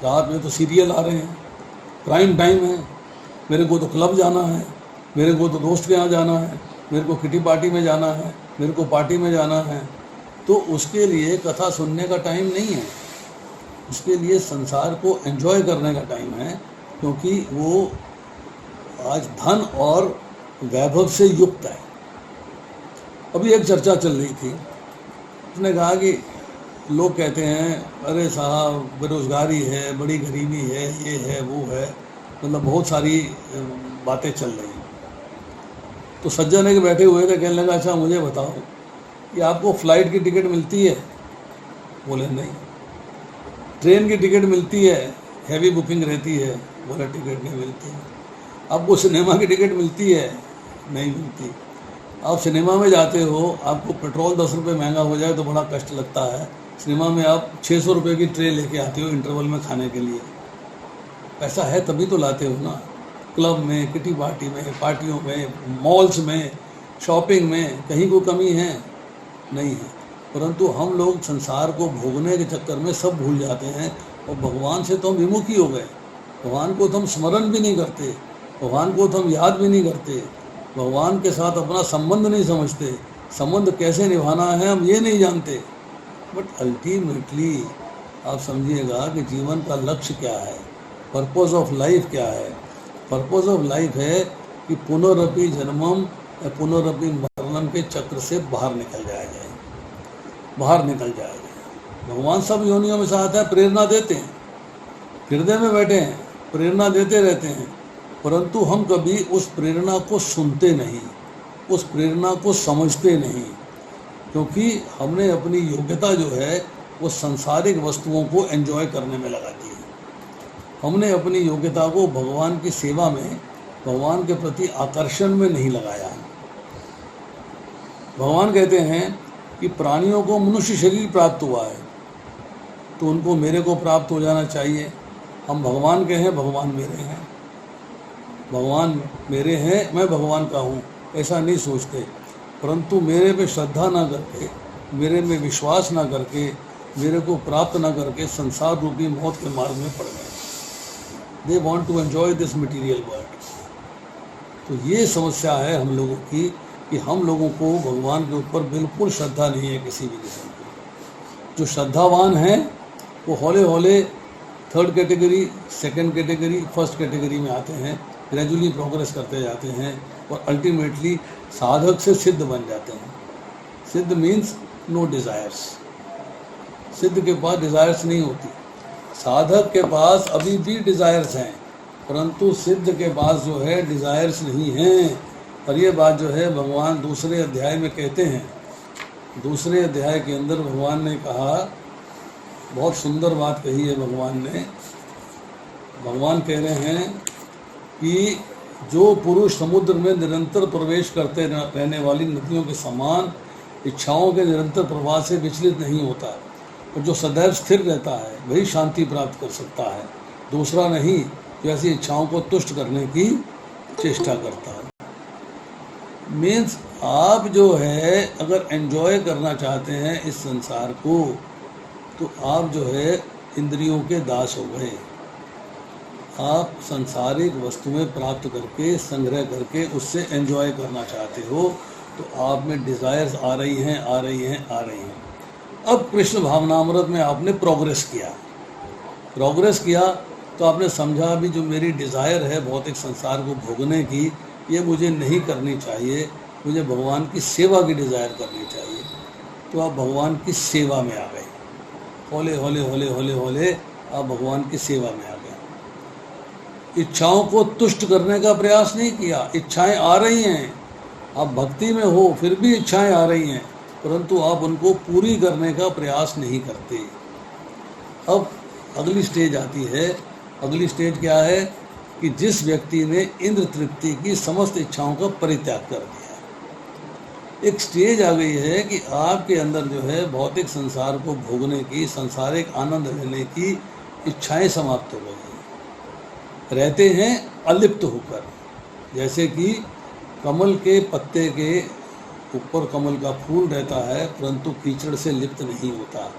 Speaker 1: रात में तो सीरियल आ रहे हैं, प्राइम टाइम है, मेरे को तो क्लब जाना है, मेरे को तो दोस्त के यहाँ जाना है, मेरे को किटी पार्टी में जाना है, मेरे को पार्टी में जाना है। तो उसके लिए कथा सुनने का टाइम नहीं है। उसके लिए संसार को एंजॉय करने का टाइम है, क्योंकि वो आज धन और वैभव से युक्त है। अभी एक चर्चा चल रही थी, उसने कहा कि लोग कहते हैं अरे साहब बेरोजगारी है, बड़ी गरीबी है, ये है वो है, मतलब बहुत सारी बातें चल रही हैं। तो सज्जन एक बैठे हुए थे, कहने लगा अच्छा मुझे बताओ कि आपको फ्लाइट की टिकट मिलती है? बोले नहीं। ट्रेन की टिकट मिलती है, हैवी बुकिंग रहती है? बोले टिकट नहीं मिलती। आपको सिनेमा की टिकट मिलती है? नहीं मिलती। आप सिनेमा में जाते हो, आपको पेट्रोल 10 रुपये महंगा हो जाए तो बड़ा कष्ट लगता है, सिनेमा में आप 600 रुपये की ट्रे लेके आते हो इंटरवल में खाने के लिए। पैसा है तभी तो लाते हो ना। क्लब में, किटी पार्टी में, पार्टियों में, मॉल्स में, शॉपिंग में कहीं कोई कमी है? नहीं है। परंतु हम लोग संसार को भोगने के चक्कर में सब भूल जाते हैं और भगवान से तो हम विमुख ही हो गए। भगवान को तो हम स्मरण भी नहीं करते, भगवान को तो हम याद भी नहीं करते, भगवान के साथ अपना संबंध नहीं समझते, संबंध कैसे निभाना है हम ये नहीं जानते। बट अल्टीमेटली आप समझिएगा कि जीवन का लक्ष्य क्या है, पर्पस ऑफ लाइफ क्या है। पर्पस ऑफ लाइफ है कि पुनरअपि जन्मम या पुनरअपि मरणम के चक्र से बाहर निकल जाया जाए, बाहर निकल जाया जाए। भगवान सब योनियों में साथ है, प्रेरणा देते हैं, हृदय में बैठे हैं, प्रेरणा देते रहते हैं, परंतु हम कभी उस प्रेरणा को सुनते नहीं, उस प्रेरणा को समझते नहीं, क्योंकि हमने अपनी योग्यता जो है वो सांसारिक वस्तुओं को एंजॉय करने में लगा दी है। हमने अपनी योग्यता को भगवान की सेवा में, भगवान के प्रति आकर्षण में नहीं लगाया है। भगवान कहते हैं कि प्राणियों को मनुष्य शरीर प्राप्त हुआ है तो उनको मेरे को प्राप्त हो जाना चाहिए। हम भगवान के हैं, भगवान मेरे हैं, भगवान मेरे हैं, मैं भगवान का हूँ, ऐसा नहीं सोचते। परंतु मेरे पे श्रद्धा ना करके, मेरे में विश्वास ना करके, मेरे को प्राप्त ना करके संसार रूपी मौत के मार्ग में पड़ गए। They want to enjoy this material world. तो ये समस्या है हम लोगों की कि हम लोगों को भगवान के ऊपर बिल्कुल श्रद्धा नहीं है किसी भी किस्म की। जो श्रद्धावान हैं वो हौले हौले third category, second category, first category में आते हैं, ग्रेजुअली प्रोग्रेस करते जाते हैं और अल्टीमेटली साधक से सिद्ध बन जाते हैं। सिद्ध मीन्स नो डिज़ायर्स। सिद्ध के पास डिज़ायर्स नहीं होती, साधक के पास अभी भी डिज़ायर्स हैं, परंतु सिद्ध के पास जो है डिज़ायर्स नहीं हैं। और ये बात जो है भगवान दूसरे अध्याय में कहते हैं। दूसरे अध्याय के अंदर भगवान ने कहा, बहुत सुंदर बात कही है भगवान ने। भगवान कह रहे हैं कि जो पुरुष समुद्र में निरंतर प्रवेश करते रहने वाली नदियों के समान इच्छाओं के निरंतर प्रवाह से विचलित नहीं होता और जो सदैव स्थिर रहता है वही शांति प्राप्त कर सकता है, दूसरा नहीं जो ऐसी इच्छाओं को तुष्ट करने की चेष्टा करता है। मीन्स आप जो है अगर एंजॉय करना चाहते हैं इस संसार को तो आप जो है इंद्रियों के दास हो गए। आप संसारिक वस्तुएं प्राप्त करके, संग्रह करके उससे एंजॉय करना चाहते हो तो आप में डिज़ायर्स आ रही हैं, आ रही हैं, आ रही हैं। अब कृष्ण भावनामृत में आपने प्रोग्रेस किया तो आपने समझा भी जो मेरी डिज़ायर है भौतिक संसार को भोगने की, ये मुझे नहीं करनी चाहिए, मुझे भगवान की सेवा की डिज़ायर करनी चाहिए। तो आप भगवान की सेवा में आ गए, हौले हौले हौले हौले हौले आप भगवान की सेवा में आ गए। इच्छाओं को तुष्ट करने का प्रयास नहीं किया, इच्छाएं आ रही हैं, आप भक्ति में हो फिर भी इच्छाएं आ रही हैं, परंतु आप उनको पूरी करने का प्रयास नहीं करते। अब अगली स्टेज आती है। अगली स्टेज क्या है कि जिस व्यक्ति ने इंद्र तृप्ति की समस्त इच्छाओं का परित्याग कर दिया, एक स्टेज आ गई है कि आपके अंदर जो है भौतिक संसार को भोगने की, सांसारिक आनंद लेने की इच्छाएं समाप्त हो गई हैं। रहते हैं अलिप्त होकर, जैसे कि कमल के पत्ते के ऊपर कमल का फूल रहता है परंतु कीचड़ से लिप्त नहीं होता।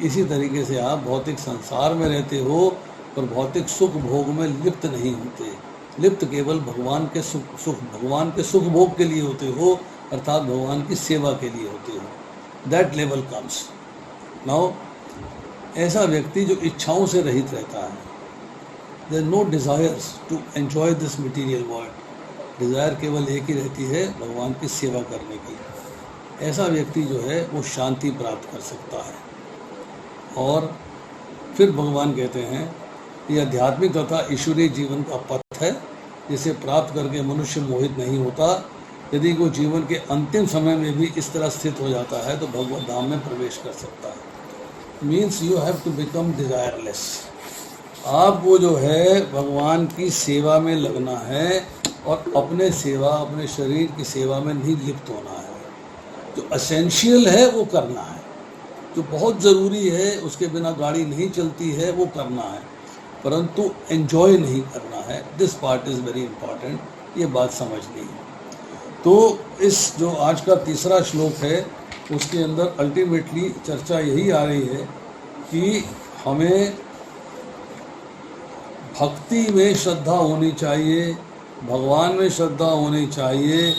Speaker 1: इसी तरीके से आप भौतिक संसार में रहते हो पर भौतिक सुख भोग में लिप्त नहीं होते। लिप्त केवल भगवान के भगवान के सुख भोग के लिए होते हो, अर्थात भगवान की सेवा के लिए होते हो। That level comes now. ऐसा व्यक्ति जो इच्छाओं से रहित रहता है, there no desires to enjoy this material world, desire केवल एक ही रहती है, भगवान की सेवा करने की। ऐसा व्यक्ति जो है वो शांति प्राप्त कर सकता है। और फिर भगवान कहते हैं कि आध्यात्मिक तथा ईश्वरीय जीवन का पथ है, जिसे प्राप्त करके मनुष्य मोहित नहीं होता। यदि कोई जीवन के अंतिम समय में भी इस तरह स्थित हो जाता है तो भगवत धाम में प्रवेश कर सकता है। Means you have to become desireless. आपको जो है भगवान की सेवा में लगना है और अपने शरीर की सेवा में नहीं लिप्त होना है। जो असेंशियल है वो करना है, जो बहुत ज़रूरी है, उसके बिना गाड़ी नहीं चलती है, वो करना है, परंतु एंजॉय नहीं करना है। This part is very important, ये बात समझनी है। तो इस जो आज का तीसरा श्लोक है उसके अंदर अल्टीमेटली चर्चा यही आ रही है कि हमें भक्ति में श्रद्धा होनी चाहिए, भगवान में श्रद्धा होनी चाहिए।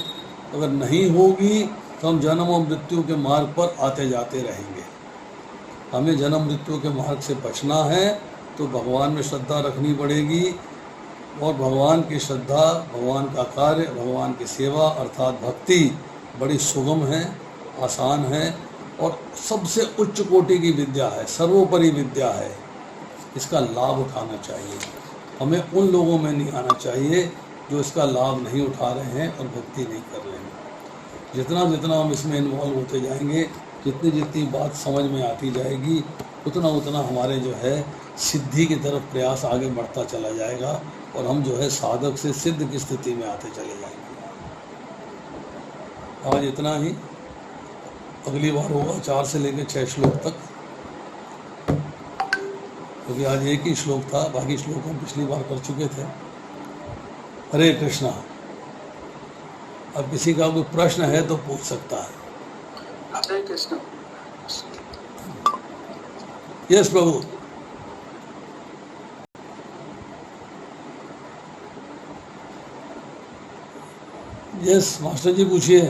Speaker 1: अगर नहीं होगी तो हम जन्म और मृत्यु के मार्ग पर आते जाते रहेंगे। हमें जन्म मृत्यु के मार्ग से बचना है तो भगवान में श्रद्धा रखनी पड़ेगी। और भगवान की श्रद्धा, भगवान का कार्य, भगवान की सेवा अर्थात भक्ति बड़ी सुगम है, आसान है और सबसे उच्च कोटि की विद्या है, सर्वोपरि विद्या है। इसका लाभ उठाना चाहिए। हमें उन लोगों में नहीं आना चाहिए जो इसका लाभ नहीं उठा रहे हैं और भक्ति नहीं कर रहे हैं। जितना जितना हम इसमें इन्वॉल्व होते जाएंगे, जितनी जितनी बात समझ में आती जाएगी, उतना उतना हमारे जो है सिद्धि की तरफ प्रयास आगे बढ़ता चला जाएगा और हम जो है साधक से सिद्ध की स्थिति में आते चले जाएंगे। आज इतना ही, अगली बार होगा 4 से लेकर 6 श्लोक तक, क्योंकि आज एक ही श्लोक था, बाकी श्लोक हम पिछली बार कर चुके थे। हरे कृष्णा। अब किसी का कोई प्रश्न है तो पूछ सकता है।
Speaker 2: हरे कृष्ण।
Speaker 1: यस प्रभु। यस मास्टर जी पूछिए।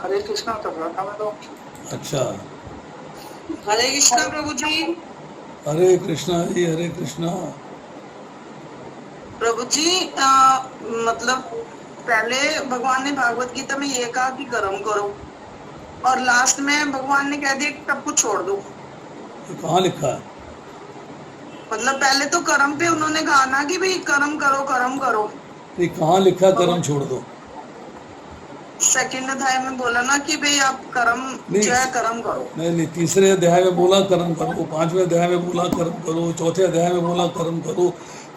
Speaker 2: हरे कृष्णा कर रहा था मैं तो।
Speaker 1: अच्छा,
Speaker 2: हरे कृष्णा प्रभु जी।
Speaker 1: हरे कृष्णा जी, हरे कृष्णा।
Speaker 2: प्रभु जी मतलब पहले भगवान ने भागवत गीता में ये कहा कि कर्म करो और लास्ट में भगवान ने कह दिया कि सब कुछ छोड़ दो।
Speaker 1: ये कहाँ लिखा है?
Speaker 2: मतलब पहले तो कर्म पे उन्होंने कहा ना कि भाई कर्म करो कर्म करो।
Speaker 1: ये कहाँ लिखा कर्म छोड़ दो?
Speaker 2: सेकंड अध्याय में बोला ना कि भाई आप कर्म जो है कर्म करो।
Speaker 1: नहीं, तीसरे अध्याय में बोला कर्म करो, 5वें अध्याय में बोला कर्म करो, 4थे अध्याय में बोला कर्म करो,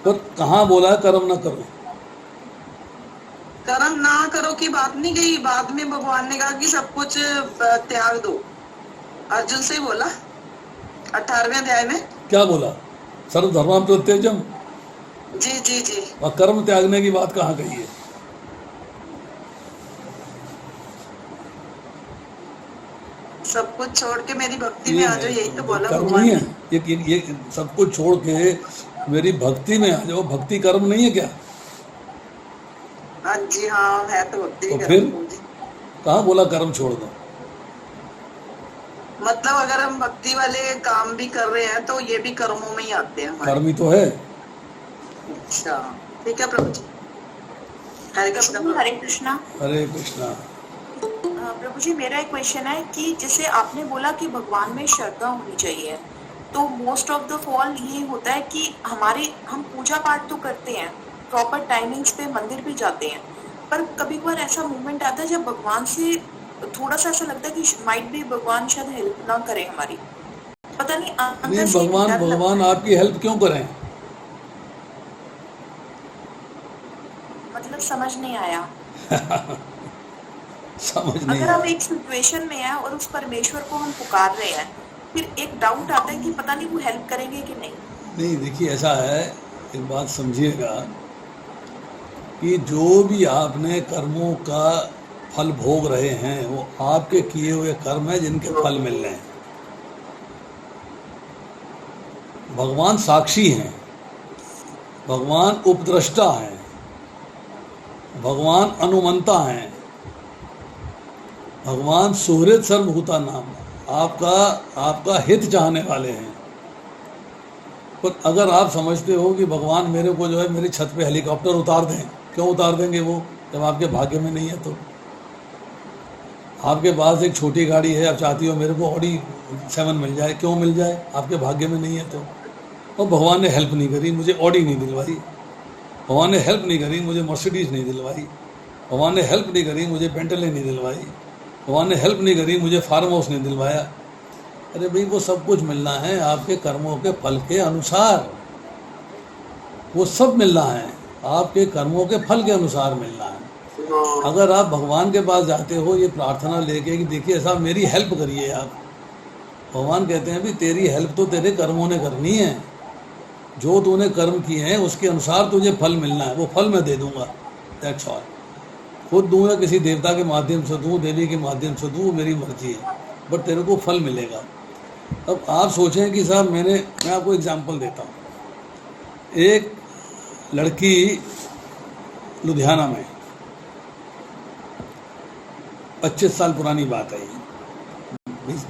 Speaker 1: पर कहाँ बोला है कर्म ना करो?
Speaker 2: कर्म ना करो की बात नहीं गई। बाद में भगवान ने कहा कि सब कुछ त्याग दो। अर्जुन से ही बोला 18वें अध्याय में। क्या
Speaker 1: बोला? सर्वधर्मां परित्यज्यम।
Speaker 2: जी जी जी।
Speaker 1: और कर्म त्यागने की बात कहाँ कही है?
Speaker 2: सब कुछ छोड़ के मेरी भक्ति में आ जाओ, यही तो बोला
Speaker 1: कर्म
Speaker 2: भगवान
Speaker 1: नहीं
Speaker 2: ने।
Speaker 1: है ये सब कुछ छोड़ के मेरी भक्ति में आ जाओ। भक्ति कर्म नहीं है क्या?
Speaker 2: हाँ जी, हाँ है तो भक्ति।
Speaker 1: तो फिर कहाँ बोला कर्म छोड़ दो?
Speaker 2: मतलब अगर हम भक्ति वाले काम भी कर रहे हैं तो ये भी कर्मों में ही आते हैं।
Speaker 1: कर्म ही तो है।
Speaker 2: अच्छा ठीक है प्रभु जी। हरे कृष्णा।
Speaker 3: हरे कृष्णा।
Speaker 1: हरे कृष्णा।
Speaker 3: प्रभु जी मेरा एक क्वेश्चन है कि जैसे आपने बोला कि भगवान में श्रद्धा होनी चाहिए, तो मोस्ट ऑफ द फॉल ये होता है कि हम पूजा पाठ तो करते हैं, प्रॉपर टाइमिंग्स पे मंदिर भी जाते हैं, पर कभी कभार ऐसा मोमेंट आता है जब भगवान से थोड़ा सा ऐसा लगता है कि माइट भी भगवान शायद हेल्प ना करे हमारी, पता नहीं अंदर से
Speaker 1: भगवान आपकी हेल्प क्यों करें?
Speaker 3: मतलब समझ नहीं आया।
Speaker 1: समझ नहीं
Speaker 3: अगर हम एक सिचुएशन में हैं और उस परमेश्वर को हम पुकार रहे हैं, फिर एक डाउट आता है कि पता नहीं वो हेल्प करेंगे कि नहीं।
Speaker 1: नहीं, देखिए ऐसा है, एक बात समझिएगा कि जो भी आपने कर्मों का फल भोग रहे हैं वो आपके किए हुए कर्म हैं जिनके फल मिल रहे हैं। भगवान साक्षी हैं, भगवान उपद्रष्टा हैं, भगवान अनुमंता हैं, भगवान सुहृद सर्वभूता नाम आपका हित चाहने वाले हैं। पर अगर आप समझते हो कि भगवान मेरे को जो है मेरी छत पे हेलीकॉप्टर उतार दें, क्यों उतार देंगे वो, जब आपके भाग्य में नहीं है? तो आपके पास एक छोटी गाड़ी है, आप चाहती हो मेरे को ऑडी 7 मिल जाए, क्यों मिल जाए? आपके भाग्य में नहीं है तो। और भगवान ने हेल्प नहीं करी, मुझे ऑडी नहीं दिलवाई, भगवान ने हेल्प नहीं करी, मुझे मर्सिडीज़ नहीं दिलवाई, भगवान ने हेल्प नहीं करी, मुझे बेंटले नहीं दिलवाई, भगवान ने हेल्प नहीं करी, मुझे फार्म हाउस नहीं दिलवाया। अरे भाई, वो सब कुछ मिलना है आपके कर्मों के फल के अनुसार, वो सब मिलना है आपके कर्मों के फल के अनुसार मिलना है। अगर आप भगवान के पास जाते हो ये प्रार्थना लेके कि देखिए साहब मेरी हेल्प करिए आप, भगवान कहते हैं भी तेरी हेल्प तो तेरे कर्मों ने करनी है, जो तूने कर्म किए हैं उसके अनुसार तुझे फल मिलना है, वो फल मैं दे दूंगा, दैट्स ऑल। खुद दूंगा, किसी देवता के माध्यम से दूँ, देवी के माध्यम से दूँ, मेरी मर्जी है, बट तेरे को फल मिलेगा। अब आप सोचें कि साहब मैं आपको एग्जांपल देता हूँ। एक लड़की लुधियाना में, 25 साल पुरानी बात है,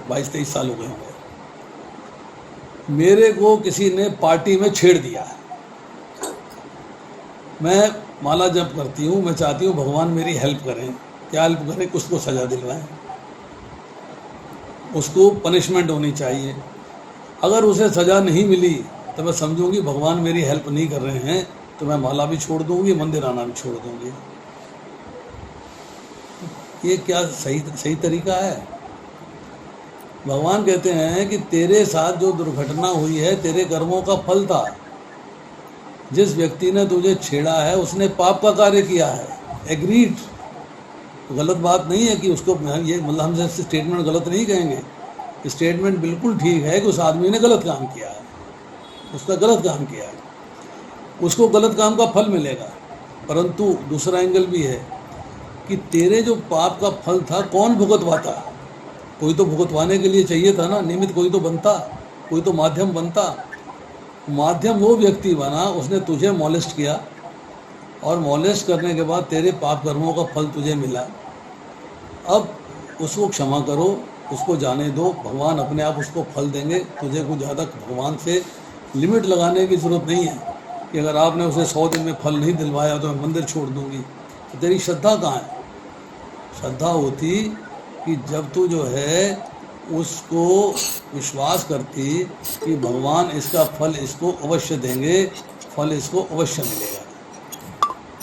Speaker 1: 22-23 साल हो गए होंगे, मेरे को किसी ने पार्टी में छेड़ दिया है। मैं माला जप करती हूँ, मैं चाहती हूँ भगवान मेरी हेल्प करें। क्या हेल्प करें? उसको सजा दिलवाएं, उसको पनिशमेंट होनी चाहिए। अगर उसे सज़ा नहीं मिली तो मैं समझूंगी भगवान मेरी हेल्प नहीं कर रहे हैं, तो मैं माला भी छोड़ दूंगी, मंदिर आना भी छोड़ दूंगी। ये क्या सही तरीका है? भगवान कहते हैं कि तेरे साथ जो दुर्घटना हुई है तेरे कर्मों का फल था। जिस व्यक्ति ने तुझे छेड़ा है उसने पाप का कार्य किया है, एग्रीड। तो गलत बात नहीं है कि उसको ये मतलब हम जैसे स्टेटमेंट गलत नहीं कहेंगे, स्टेटमेंट बिल्कुल ठीक है कि उस आदमी ने गलत काम किया है, उसका गलत काम किया है, उसको गलत काम का फल मिलेगा। परंतु दूसरा एंगल भी है कि तेरे जो पाप का फल था कौन भुगतवाता? कोई तो भुगतवाने के लिए चाहिए था ना, निमित्त कोई तो बनता, कोई तो माध्यम बनता। माध्यम वो व्यक्ति बना, उसने तुझे मॉलेस्ट किया और मॉलेस्ट करने के बाद तेरे पाप कर्मों का फल तुझे मिला। अब उसको क्षमा करो, उसको जाने दो, भगवान अपने आप उसको फल देंगे। तुझे कुछ ज़्यादा भगवान से लिमिट लगाने की ज़रूरत नहीं है कि अगर आपने उसे 100 दिन में फल नहीं दिलवाया तो मैं मंदिर छोड़ दूंगी। तो तेरी श्रद्धा कहाँ है? श्रद्धा होती कि जब तू जो है उसको विश्वास करती कि भगवान इसका फल इसको अवश्य देंगे, फल इसको अवश्य मिलेगा।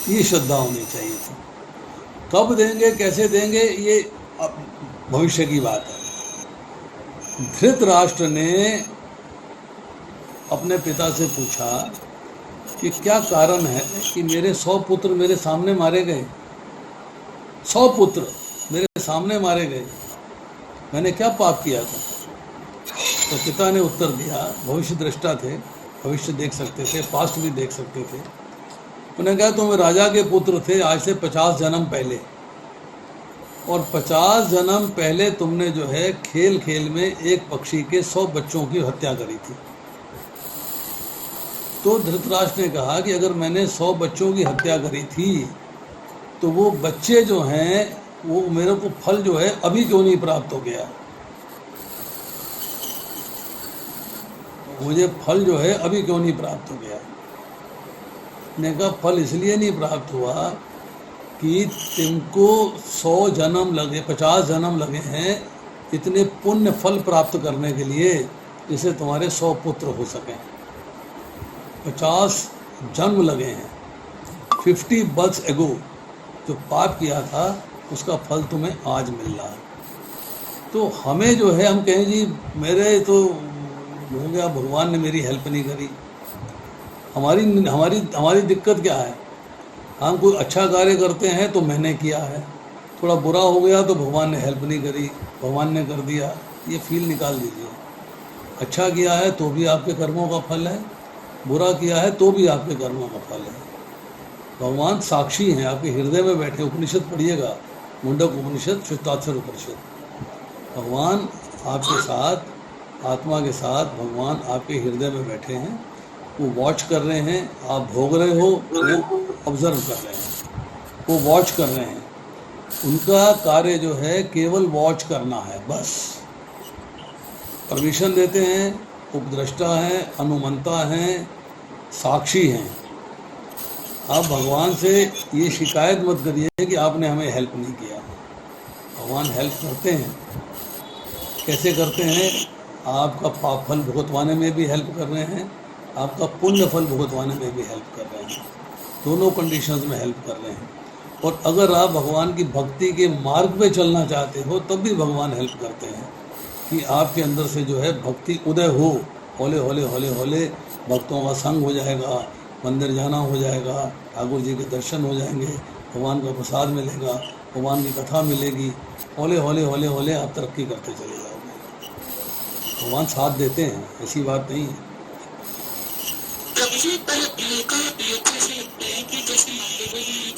Speaker 1: ये श्रद्धा होनी चाहिए थी। कब देंगे, कैसे देंगे, ये भविष्य की बात है। धृतराष्ट्र ने अपने पिता से पूछा कि क्या कारण है कि मेरे 100 पुत्र मेरे सामने मारे गए, 100 पुत्र मेरे सामने मारे गए, मैंने क्या पाप किया था? तो पिता ने उत्तर दिया, भविष्य दृष्टा थे, भविष्य देख सकते थे, पास्ट भी देख सकते थे। उन्होंने कहा तुम राजा के पुत्र थे आज से 50 जन्म पहले, और 50 जन्म पहले तुमने जो है खेल खेल में एक पक्षी के 100 बच्चों की हत्या करी थी। तो धृतराष्ट्र ने कहा कि अगर मैंने 100 बच्चों की हत्या करी थी तो वो बच्चे जो हैं वो मेरे को फल जो है अभी क्यों नहीं प्राप्त हो गया? मुझे फल जो है अभी क्यों नहीं प्राप्त हो गया? ने कहा फल इसलिए नहीं प्राप्त हुआ कि तुमको 100 जन्म लगे, 50 जन्म लगे हैं इतने पुण्य फल प्राप्त करने के लिए, जिससे तुम्हारे 100 पुत्र हो सकें। 50 जन्म लगे हैं, 50 बर्थ्स एगो जो पाप किया था उसका फल तुम्हें आज मिल रहा है। तो हमें जो है हम कहें जी मेरे तो हो गया, भगवान ने मेरी हेल्प नहीं करी। हमारी दिक्कत क्या है? हम कोई अच्छा कार्य करते हैं तो मैंने किया है, थोड़ा बुरा हो गया तो भगवान ने हेल्प नहीं करी, भगवान ने कर दिया। ये फील निकाल दीजिए। अच्छा किया है तो भी आपके कर्मों का फल है, बुरा किया है तो भी आपके कर्मों का फल है। भगवान साक्षी हैं, आपके हृदय में बैठे। उपनिषद पढ़िएगा, मुंडक उपनिषद, शुद्धाक्षर उपनिषद। भगवान आपके साथ, आत्मा के साथ भगवान आपके हृदय में बैठे हैं, वो वॉच कर रहे हैं। आप भोग रहे हो, वो ऑब्जर्व कर रहे हैं, वो वॉच कर रहे हैं। उनका कार्य जो है केवल वॉच करना है, बस परमिशन देते हैं, उपद्रष्टा हैं, अनुमंता हैं, साक्षी हैं। आप भगवान से ये शिकायत मत करिए कि आपने हमें हेल्प नहीं किया। भगवान हेल्प करते हैं। कैसे करते हैं? आपका पाप फल भुगतवाने में भी हेल्प कर रहे हैं, आपका पुण्य फल भुगतवाने में भी हेल्प कर रहे हैं। दोनों कंडीशंस में हेल्प कर रहे हैं। और अगर आप भगवान की भक्ति के मार्ग पे चलना चाहते हो तब भी भगवान हेल्प करते हैं कि आपके अंदर से जो है भक्ति उदय हो। हौले हौले हौले हौले भक्तों का संग हो जाएगा, मंदिर जाना हो जाएगा, ठाकुर जी के दर्शन हो जाएंगे, भगवान का प्रसाद मिलेगा, भगवान की कथा मिलेगी। हौले हौले हौले हौले आप तरक्की करते चले जाओगे। भगवान साथ देते हैं, ऐसी बात नहीं है।
Speaker 4: प्रभु जी, पर लोका ऐसा लगता है कि जैसे मान लीजिए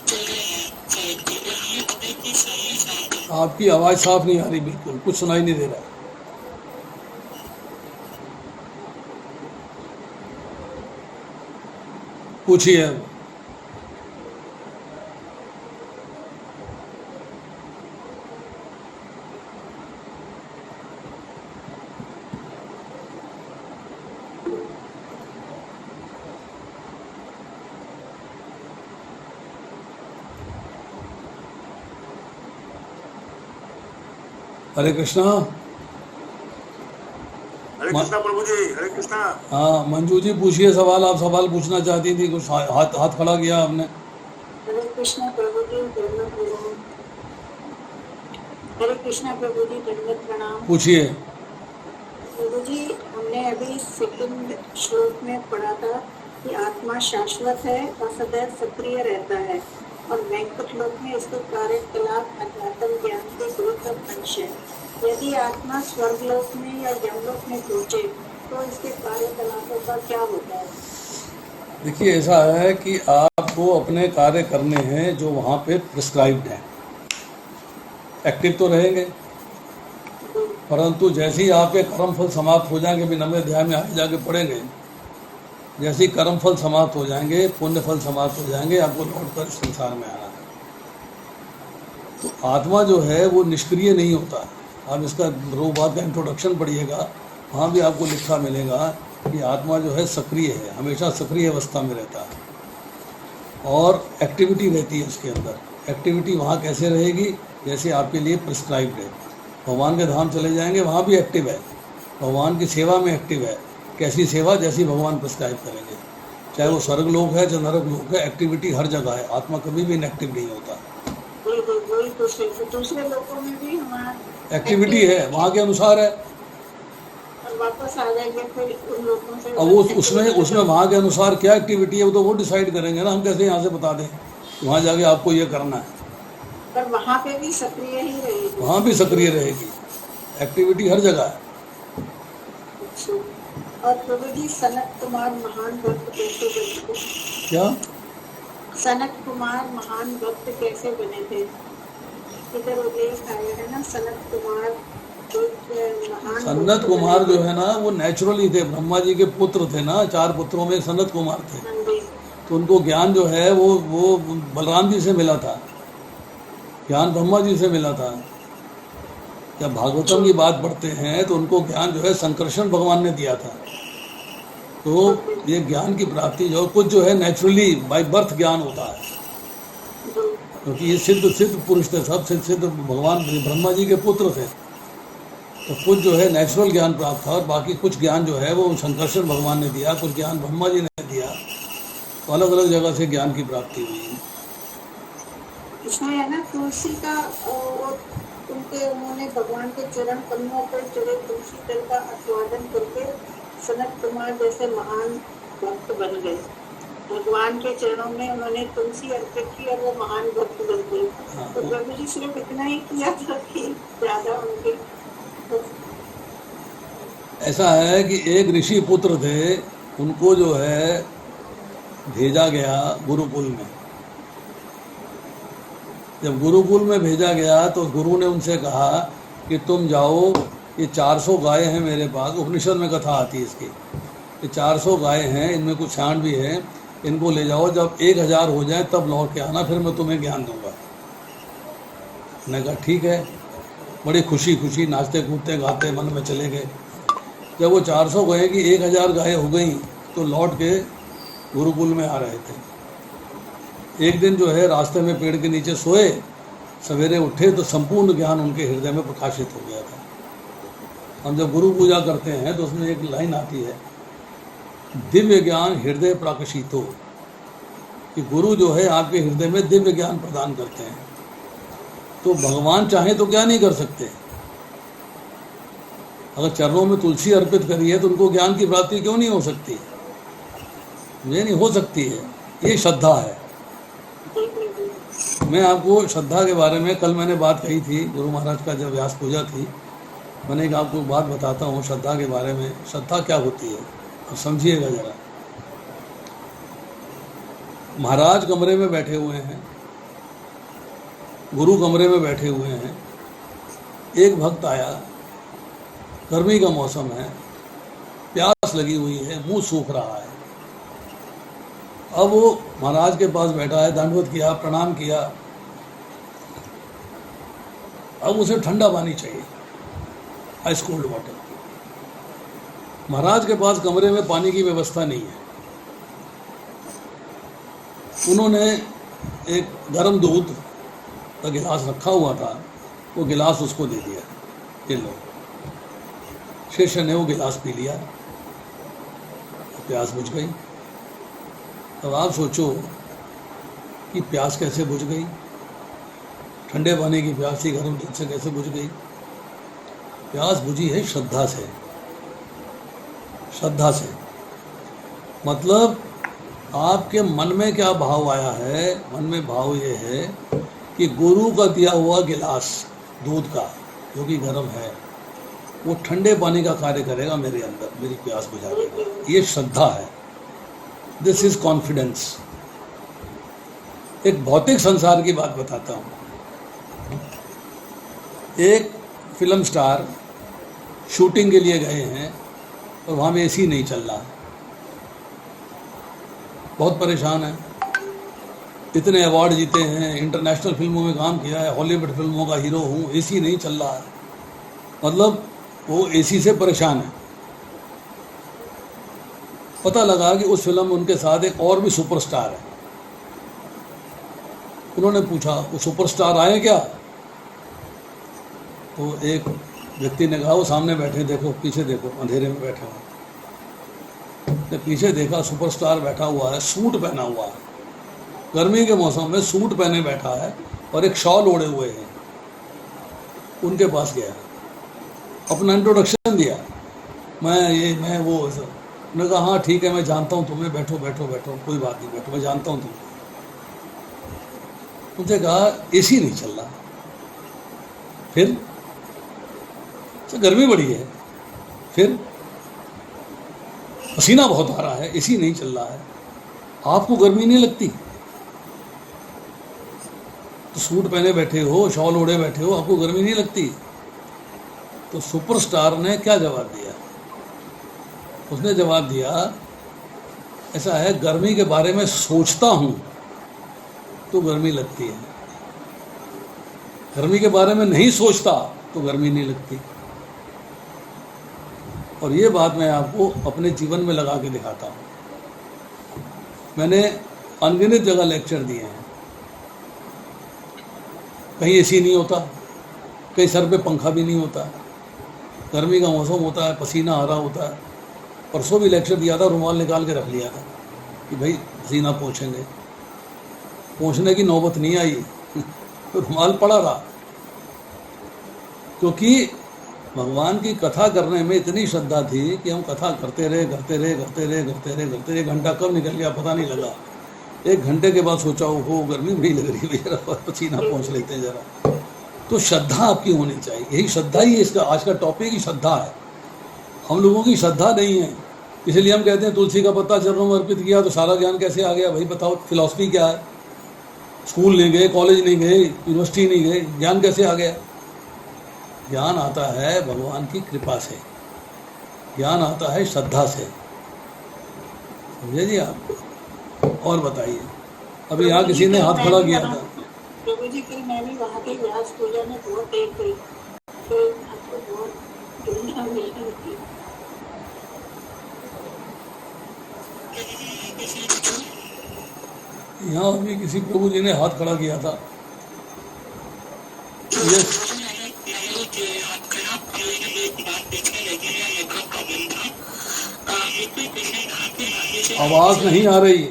Speaker 4: चल रहे हैं साइड पे और हमें पता है कि सामने साइड
Speaker 1: आपकी आवाज़ साफ नहीं आ रही, बिल्कुल कुछ सुनाई नहीं दे रहा है। पूछिए। हरे कृष्णा।
Speaker 5: हरे कृष्णा प्रभु जी, हरे कृष्णा।
Speaker 1: हाँ मंजू जी पूछिए सवाल। आप सवाल पूछना चाहती थी, कुछ हाथ खड़ा किया आपने।
Speaker 6: हरे कृष्णा प्रभु जी, दंडवत प्रणाम। हरे कृष्णा प्रभु जी, दंडवत प्रणाम।
Speaker 1: पूछिए।
Speaker 6: प्रभु जी, हमने अभी सेकंड श्लोक में पढ़ा था कि आत्मा शाश्वत है और सदैव सक्रिय रहता है और वैकुंठ लोक में इसके कार्यकलाप अध्यात्म ज्ञान के गुरुत्व अंश है। यदि आत्मा स्वर्गलोक में या यमलोक में पहुंचे तो इसके कार्यकलापों का क्या होता है?
Speaker 1: देखिए, ऐसा है कि आपको अपने कार्य करने हैं जो वहाँ पे प्रिस्क्राइब्ड हैं। एक्टिव तो रहेंगे, परंतु जैसे ही आपके कर्म फल समाप्त हो जाएंगे, भी 9वें अध्याय में आगे जाके पढ़ेंगे, जैसे ही कर्म फल समाप्त हो जाएंगे, पुण्य फल समाप्त हो जाएंगे, आपको लौटकर इस संसार में आना है। तो आत्मा जो है वो निष्क्रिय नहीं होता। आप इसका रोबात का इंट्रोडक्शन पढ़िएगा, वहाँ भी आपको लिखा मिलेगा कि आत्मा जो है सक्रिय है, हमेशा सक्रिय अवस्था में रहता है और एक्टिविटी रहती है उसके अंदर। एक्टिविटी वहाँ कैसे रहेगी? जैसे आपके लिए प्रिस्क्राइब्ड है। भगवान के धाम चले जाएंगे, वहाँ भी एक्टिव है, भगवान की सेवा में एक्टिव है। कैसी सेवा? जैसी भगवान प्रिस्क्राइब करेंगे। चाहे वो स्वर्ग लोक है, चाहे नरक लोक है, एक्टिविटी हर जगह है। आत्मा कभी भी इनएक्टिव नहीं होता।
Speaker 6: दूसरे लोगों में भी हमारा
Speaker 1: एक्टिविटी है, वहाँ के अनुसार है।
Speaker 6: वापस आ जाएंगे फिर उन लोगों से।
Speaker 1: अब वो उसमें वहाँ के अनुसार क्या एक्टिविटी है वो डिसाइड करेंगे ना। हम कैसे यहाँ से बता दें वहाँ जाके आपको ये करना है?
Speaker 6: पर वहाँ पे भी सक्रिय ही रहेगी।
Speaker 1: वहाँ भी सक्रिय रहेगी, एक्टिविटी हर जगह है।
Speaker 6: और प्रभु जी, सनत कुमार महान भक्त कैसे बने थे?
Speaker 1: क्या?
Speaker 6: सनत कुमार महान भक्त कैसे बने थे? इधर उल्लेख आया है ना, सनत कुमार महान।
Speaker 1: सनत कुमार जो है ना वो नेचुरली थे, ब्रह्मा जी के पुत्र थे ना, 4 पुत्रों में सनत कुमार थे। तो उनको ज्ञान जो है वो बलराम जी से मिला था, ज्ञान ब्रह्मा जी से मिला था। जब भागवतम की बात पढ़ते हैं तो उनको ज्ञान जो है संकर्षण भगवान ने दिया था। तो ये ज्ञान की प्राप्ति जो कुछ जो है नेचुरली बाय बर्थ ज्ञान होता है, क्योंकि ये सिद्ध पुरुष थे, सब सिद्ध भगवान ब्रह्मा जी के पुत्र थे। तो कुछ जो है नेचुरल ज्ञान प्राप्त था और बाकी कुछ ज्ञान जो है वो संकर्षण भगवान ने दिया, कुछ ज्ञान ब्रह्मा जी ने दिया। तो अलग अलग जगह से ज्ञान की प्राप्ति हुई।
Speaker 6: इसमें है ना तुलसी का, उन्होंने भगवान के चरण कमलों पर चढ़े तुलसी दल का आस्वादन करके सनत कुमार जैसे महान भक्त बन गए। भगवान के चरणों में उन्होंने तुलसी अर्पित की और वो महान भक्त बन गए। तो प्रभु जी सिर्फ इतना ही किया था कि ज्यादा उनके।
Speaker 1: ऐसा है कि एक ऋषि पुत्र थे, उनको जो है भेजा गया गुरुकुल में। जब गुरुकुल में भेजा गया तो गुरु ने उनसे कहा कि तुम जाओ, ये 400 गाय हैं मेरे पास, उपनिषद में कथा आती है इसकी। ये 400 गाय हैं, इनमें कुछ छांड भी है, इनको ले जाओ, जब 1000 हो जाए तब लौट के आना, फिर मैं तुम्हें ज्ञान दूंगा। मैंने कहा ठीक है। बड़ी खुशी खुशी नाचते कूदते गाते मन में चले गए। जब वो 400 गए कि 1000 गायें हो गई तो लौट के गुरुकुल में आ रहे थे। एक दिन जो है रास्ते में पेड़ के नीचे सोए, सवेरे उठे तो संपूर्ण ज्ञान उनके हृदय में प्रकाशित हो गया था। हम जब गुरु पूजा करते हैं तो उसमें एक लाइन आती है, दिव्य ज्ञान हृदय प्रकाशित हो, कि गुरु जो है आपके हृदय में दिव्य ज्ञान प्रदान करते हैं। तो भगवान चाहे तो क्या नहीं कर सकते। अगर चरणों में तुलसी अर्पित करी है तो उनको ज्ञान की प्राप्ति क्यों नहीं हो सकती? ये नहीं हो सकती है, ये श्रद्धा है। मैं आपको श्रद्धा के बारे में कल मैंने बात कही थी, गुरु महाराज का जब व्यास पूजा थी, मैंने एक आपको बात बताता हूँ श्रद्धा के बारे में। श्रद्धा क्या होती है अब समझिएगा जरा। महाराज कमरे में बैठे हुए हैं, गुरु कमरे में बैठे हुए हैं। एक भक्त आया, गर्मी का मौसम है, प्यास लगी हुई है, मुंह सूख रहा है। अब वो महाराज के पास बैठा है, दंडवत किया, प्रणाम किया। अब उसे ठंडा पानी चाहिए, आइस कोल्ड वाटर। महाराज के पास कमरे में पानी की व्यवस्था नहीं है। उन्होंने एक गर्म दूध का गिलास रखा हुआ था, वो गिलास उसको दे दिया, ये लो। शिष्य ने वो गिलास पी लिया, प्यास बुझ गई। अब आप सोचो कि प्यास कैसे बुझ गई? ठंडे पानी की प्यास थी, गर्म दूध से कैसे बुझ गई? प्यास बुझी है श्रद्धा से। श्रद्धा से मतलब आपके मन में क्या भाव आया है? मन में भाव ये है कि गुरु का दिया हुआ गिलास दूध का, जो कि गर्म है, वो ठंडे पानी का कार्य करेगा मेरे अंदर, मेरी प्यास बुझा देगा। ये श्रद्धा है। This is confidence. एक भौतिक संसार की बात बताता हूँ। एक फिल्म स्टार शूटिंग के लिए गए हैं और वहाँ में एसी नहीं चल रहा है, बहुत परेशान है। इतने अवार्ड जीते हैं, इंटरनेशनल फिल्मों में काम किया है, हॉलीवुड फिल्मों का हीरो हूँ, एसी नहीं चल रहा है। मतलब वो एसी से परेशान है। पता लगा कि उस फिल्म में उनके साथ एक और भी सुपरस्टार है। उन्होंने पूछा वो सुपरस्टार आए क्या? तो एक व्यक्ति ने कहा वो सामने बैठे, देखो पीछे देखो, अंधेरे में बैठे हुए। ने पीछे देखा, सुपरस्टार बैठा हुआ है, सूट पहना हुआ है, गर्मी के मौसम में सूट पहने बैठा है और एक शॉल ओढ़े हुए हैं। उनके पास गया, अपना इंट्रोडक्शन दिया, मैं वो। उन्होंने कहा हाँ ठीक है, मैं जानता हूँ तुम्हें, बैठो बैठो बैठो, कोई बात नहीं, बैठो, मैं जानता हूँ तुम्हें। उनसे कहा एसी नहीं चल रहा। फिर तो गर्मी बड़ी है, फिर पसीना बहुत आ रहा है, एसी नहीं चल रहा है, आपको गर्मी नहीं लगती? तो सूट पहने बैठे हो, शॉल ओढ़े बैठे हो, आपको गर्मी नहीं लगती? तो सुपरस्टार ने क्या जवाब दिया? उसने जवाब दिया, ऐसा है, गर्मी के बारे में सोचता हूं तो गर्मी लगती है, गर्मी के बारे में नहीं सोचता तो गर्मी नहीं लगती। और ये बात मैं आपको अपने जीवन में लगा के दिखाता हूँ। मैंने अनगिनत जगह लेक्चर दिए हैं, कहीं एसी नहीं होता, कहीं सर पे पंखा भी नहीं होता, गर्मी का मौसम होता है, पसीना आ रहा होता है। परसों भी लेक्चर दिया था, रुमाल निकाल के रख लिया था कि भाई पसीना पोंछेंगे, पोंछने की नौबत नहीं आई तो रुमाल पड़ा रहा। क्योंकि भगवान की कथा करने में इतनी श्रद्धा थी कि हम कथा करते रहे करते रहे करते रहे करते रहे करते रहे। 1 घंटा कब निकल गया पता नहीं लगा। 1 घंटे के बाद सोचा हो गर्मी बड़ी लग रही है, जरा पसीना पोंछ लेते हैं जरा। तो श्रद्धा आपकी होनी चाहिए, यही श्रद्धा ही इसका आज का टॉपिक ही श्रद्धा है। हम लोगों की श्रद्धा नहीं है, इसलिए हम कहते हैं तुलसी का पत्ता चरणों में अर्पित किया तो सारा ज्ञान कैसे आ गया? भाई बताओ, फिलॉसफी क्या है? स्कूल नहीं गए, कॉलेज नहीं गए, यूनिवर्सिटी नहीं गए, ज्ञान कैसे आ गया? ज्ञान आता है भगवान की कृपा से, ज्ञान आता है श्रद्धा से। समझे जी आप? और बताइए, अभी यहाँ किसी ने हाथ खड़ा किया था।
Speaker 6: प्रभु जी, कल मैं भी वहाँ के व्यास पूजा में बहुत देर गई आपके आपको बहुत दुनिया मिल गई थी।
Speaker 1: यहाँ भी किसी प्रभु जी ने हाथ खड़ा किया था। यस, आवाज नहीं आ रही,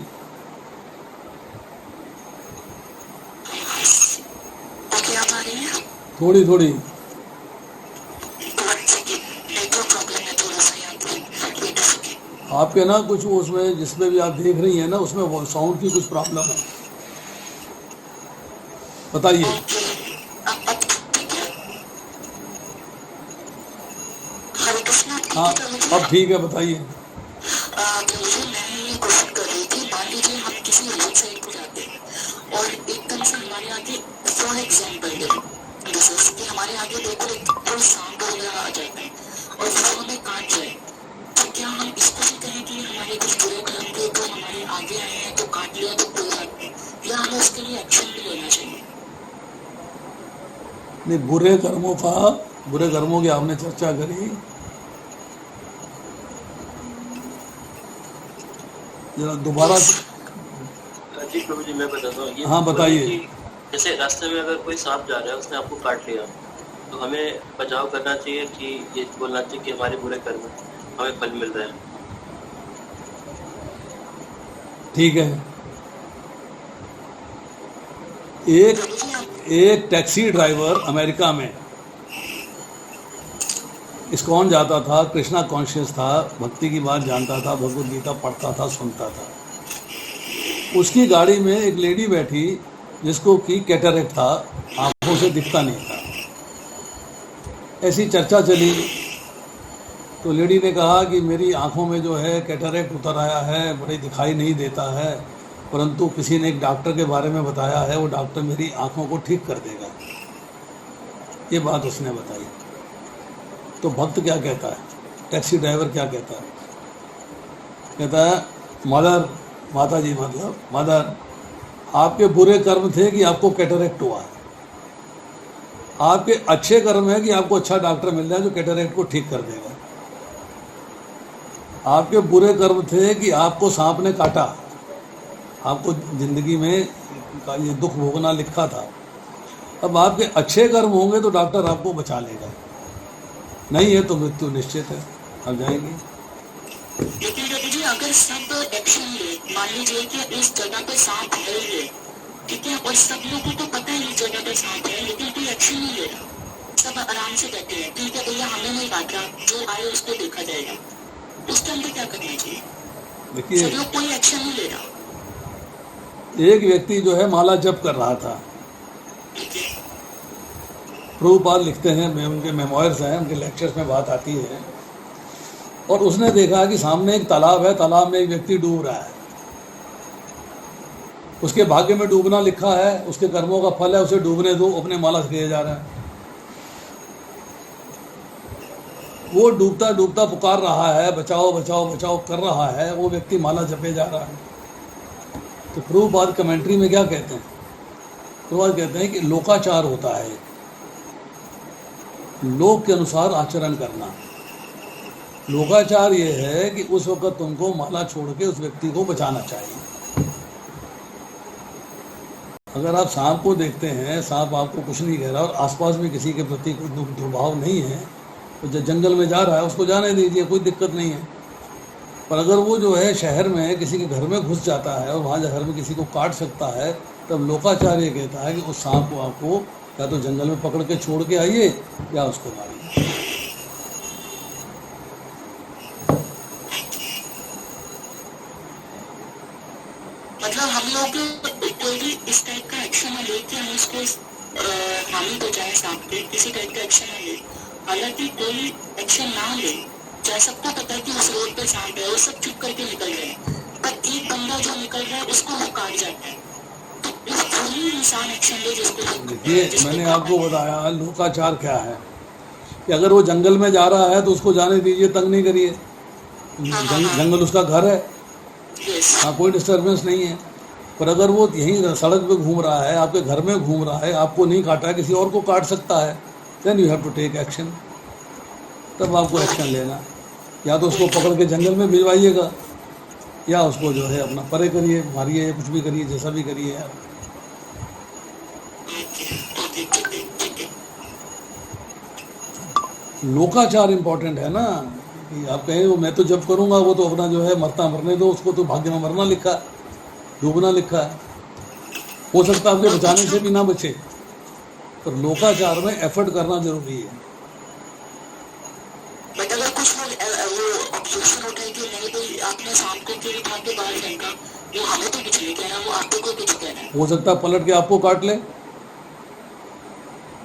Speaker 4: ओके आप आ रही हैं?
Speaker 1: थोड़ी थोड़ी।
Speaker 4: नेटवर्क प्रॉब्लम है थोड़ा सा यहाँ पे, वेट अ सेकेंड।
Speaker 1: आपके ना कुछ उसमें जिसमें भी आप देख रही हैं ना, उसमें वो साउंड की कुछ प्रॉब्लम है, बताइए।
Speaker 4: ओके अब ठीक है। हरे कृष्णा ठीक
Speaker 1: हाँ,
Speaker 4: है प्रभु
Speaker 1: अब ठीक है, बताइए।
Speaker 4: प्रभु जी मैं ये क्वेश्चन कर रही थी, मान लीजिए हम किसी रोड साइड को जाते हैं और एकदम से हमारे आगे फॉर एग्जाम्पल जैसे कि हमारे आगे बिल्कुल एक कोई सांप वगैरह आ जाता है और वो हमें काट जाए, तो क्या हम इसको भी कहें कि हमारे कुछ बुरे कर्म थे तो हमारे आगे आए हैं तो काट लिया तो कोई बात नहीं, या हमें उसके लिए एक्शन भी लेना चाहिए?
Speaker 1: नहीं, बुरे कर्मों की आपने चर्चा करी, जरा दोबारा।
Speaker 7: जी प्रभु जी मैं बताता हूँ।
Speaker 1: हाँ, बताइए।
Speaker 7: कि जैसे रास्ते में अगर कोई सांप जा रहा है, उसने आपको काट लिया, तो हमें बचाव करना चाहिए कि ये बोलना चाहिए कि हमारे बुरे कर्म हमें फल मिल रहा है?
Speaker 1: ठीक है। एक टैक्सी ड्राइवर अमेरिका में इस्कॉन जाता था, कृष्णा कॉन्शियस था, भक्ति की बात जानता था, भगवद गीता पढ़ता था, सुनता था। उसकी गाड़ी में एक लेडी बैठी जिसको कि कैटरेक्ट था, आंखों से दिखता नहीं था। ऐसी चर्चा चली तो लेडी ने कहा कि मेरी आंखों में जो है कैटरेक्ट उतर आया है, बड़े दिखाई नहीं देता है, परंतु किसी ने एक डॉक्टर के बारे में बताया है, वो डॉक्टर मेरी आंखों को ठीक कर देगा। ये बात उसने बताई। तो भक्त क्या कहता है, टैक्सी ड्राइवर क्या कहता है? कहता है, मदर, माता जी मतलब मदर, आपके बुरे कर्म थे कि आपको कैटरेक्ट हुआ है, आपके अच्छे कर्म है कि आपको अच्छा डॉक्टर मिल जाए जो कैटरेक्ट को ठीक कर देगा। आपके बुरे कर्म थे कि आपको सांप ने काटा, आपको जिंदगी में ये दुख भोगना लिखा था। अब आपके अच्छे कर्म होंगे तो डॉक्टर आपको बचा लेगा, नहीं है तो मृत्यु निश्चित है, आप जाएंगे।
Speaker 4: लेकिन प्रभु जी अगर सब एक्शन ले, मान लीजिए कि इस जगह पे सांप है ही, ठीक है, और सब लोगों को पता है इस जगह पे सांप है, लेकिन कोई एक्शन नहीं ले रहा, सब आराम से बैठे हैं, ठीक है भैया हमें नहीं काट रहा, जो आए उसको देखा जाएगा, उस टाइम पे क्या करना चाहिए?
Speaker 1: देखिए,
Speaker 4: सब लोग कोई एक्शन नहीं ले रहा।
Speaker 1: एक व्यक्ति जो है माला जप कर रहा था,
Speaker 4: ठीक है,
Speaker 1: प्रभुपाद लिखते हैं, उनके मेमोयर्स हैं, उनके लेक्चर्स में बात आती है, और उसने देखा कि सामने एक तालाब है, तालाब में एक व्यक्ति डूब रहा है, उसके भाग्य में डूबना लिखा है, उसके कर्मों का फल है, उसे डूबने दो, अपने माला से किए जा रहा है। वो डूबता डूबता पुकार रहा है, बचाओ बचाओ बचाओ कर रहा है, वो व्यक्ति माला जपे जा रहा है। तो प्रभुपाद कमेंट्री में क्या कहते हैं? प्रभुपाद कहते हैं कि लोकाचार होता है, लोक के अनुसार आचरण करना। लोकाचार ये है कि उस वक्त तुमको माला छोड़ के उस व्यक्ति को बचाना चाहिए। अगर आप सांप को देखते हैं, सांप आपको कुछ नहीं कह रहा और आसपास में किसी के प्रति कोई दुर्भाव नहीं है, तो जब जंगल में जा रहा है उसको जाने दीजिए, कोई दिक्कत नहीं है। पर अगर वो जो है शहर में किसी के घर में घुस जाता है और वहाँ घर में किसी को काट सकता है, तब लोकाचार ये कहता है कि उस सांप को आपको या तो जंगल में पकड़ के छोड़ के आइए या उसको मारिए।
Speaker 4: मतलब हम लोग कोई भी इस टाइप का एक्शन ले कि हम उसको हानि पहुंचाए सांप के, किसी टाइप का एक्शन ले, हालांकि कोई एक्शन ना ले, चाहे सबको पता है कि उस रोड पे सांप है, वो सब चुप करके निकल रहे हैं, पर एक बंदा जो निकल रहा है उसको वो काट जाता है, तो उस कोई इंसान एक्शन ले जिसको।
Speaker 1: देखिए, मैंने आपको बताया लोकाचार क्या है, कि अगर वो जंगल में जा रहा है तो उसको जाने दीजिए, तंग नहीं करिए, जंगल उसका घर है, हाँ कोई डिस्टर्बेंस नहीं है। पर अगर वो यहीं सड़क पे घूम रहा है, आपके घर में घूम रहा है, आपको नहीं काटा है, किसी और को काट सकता है, then you have to take action. तब आपको एक्शन लेना, या तो उसको पकड़ के जंगल में भिजवाइएगा, या उसको जो है अपना परे करिए, मारिए, या कुछ भी करिए, जैसा भी करिए आप। लोकाचार इम्पोर्टेंट है ना, कि आप कहें वो मैं तो जब करूँगा, वो तो अपना जो है मरता मरने दो, उसको तो भाग्य में मरना लिखा, डूबना लिखा है। हो सकता है आपके बचाने से भी ना बचे, पर लोकाचार में एफर्ट करना जरूरी है।
Speaker 4: बट अगर कुछ वो ऑब्जेक्शन उठाए कि नहीं भाई आपने शाम को क्यों उठा के बाहर फेंका, वो हमें तो कुछ नहीं कहना, वो आपको को कुछ कहना है।
Speaker 1: हो सकता है पलट के आपको काट ले।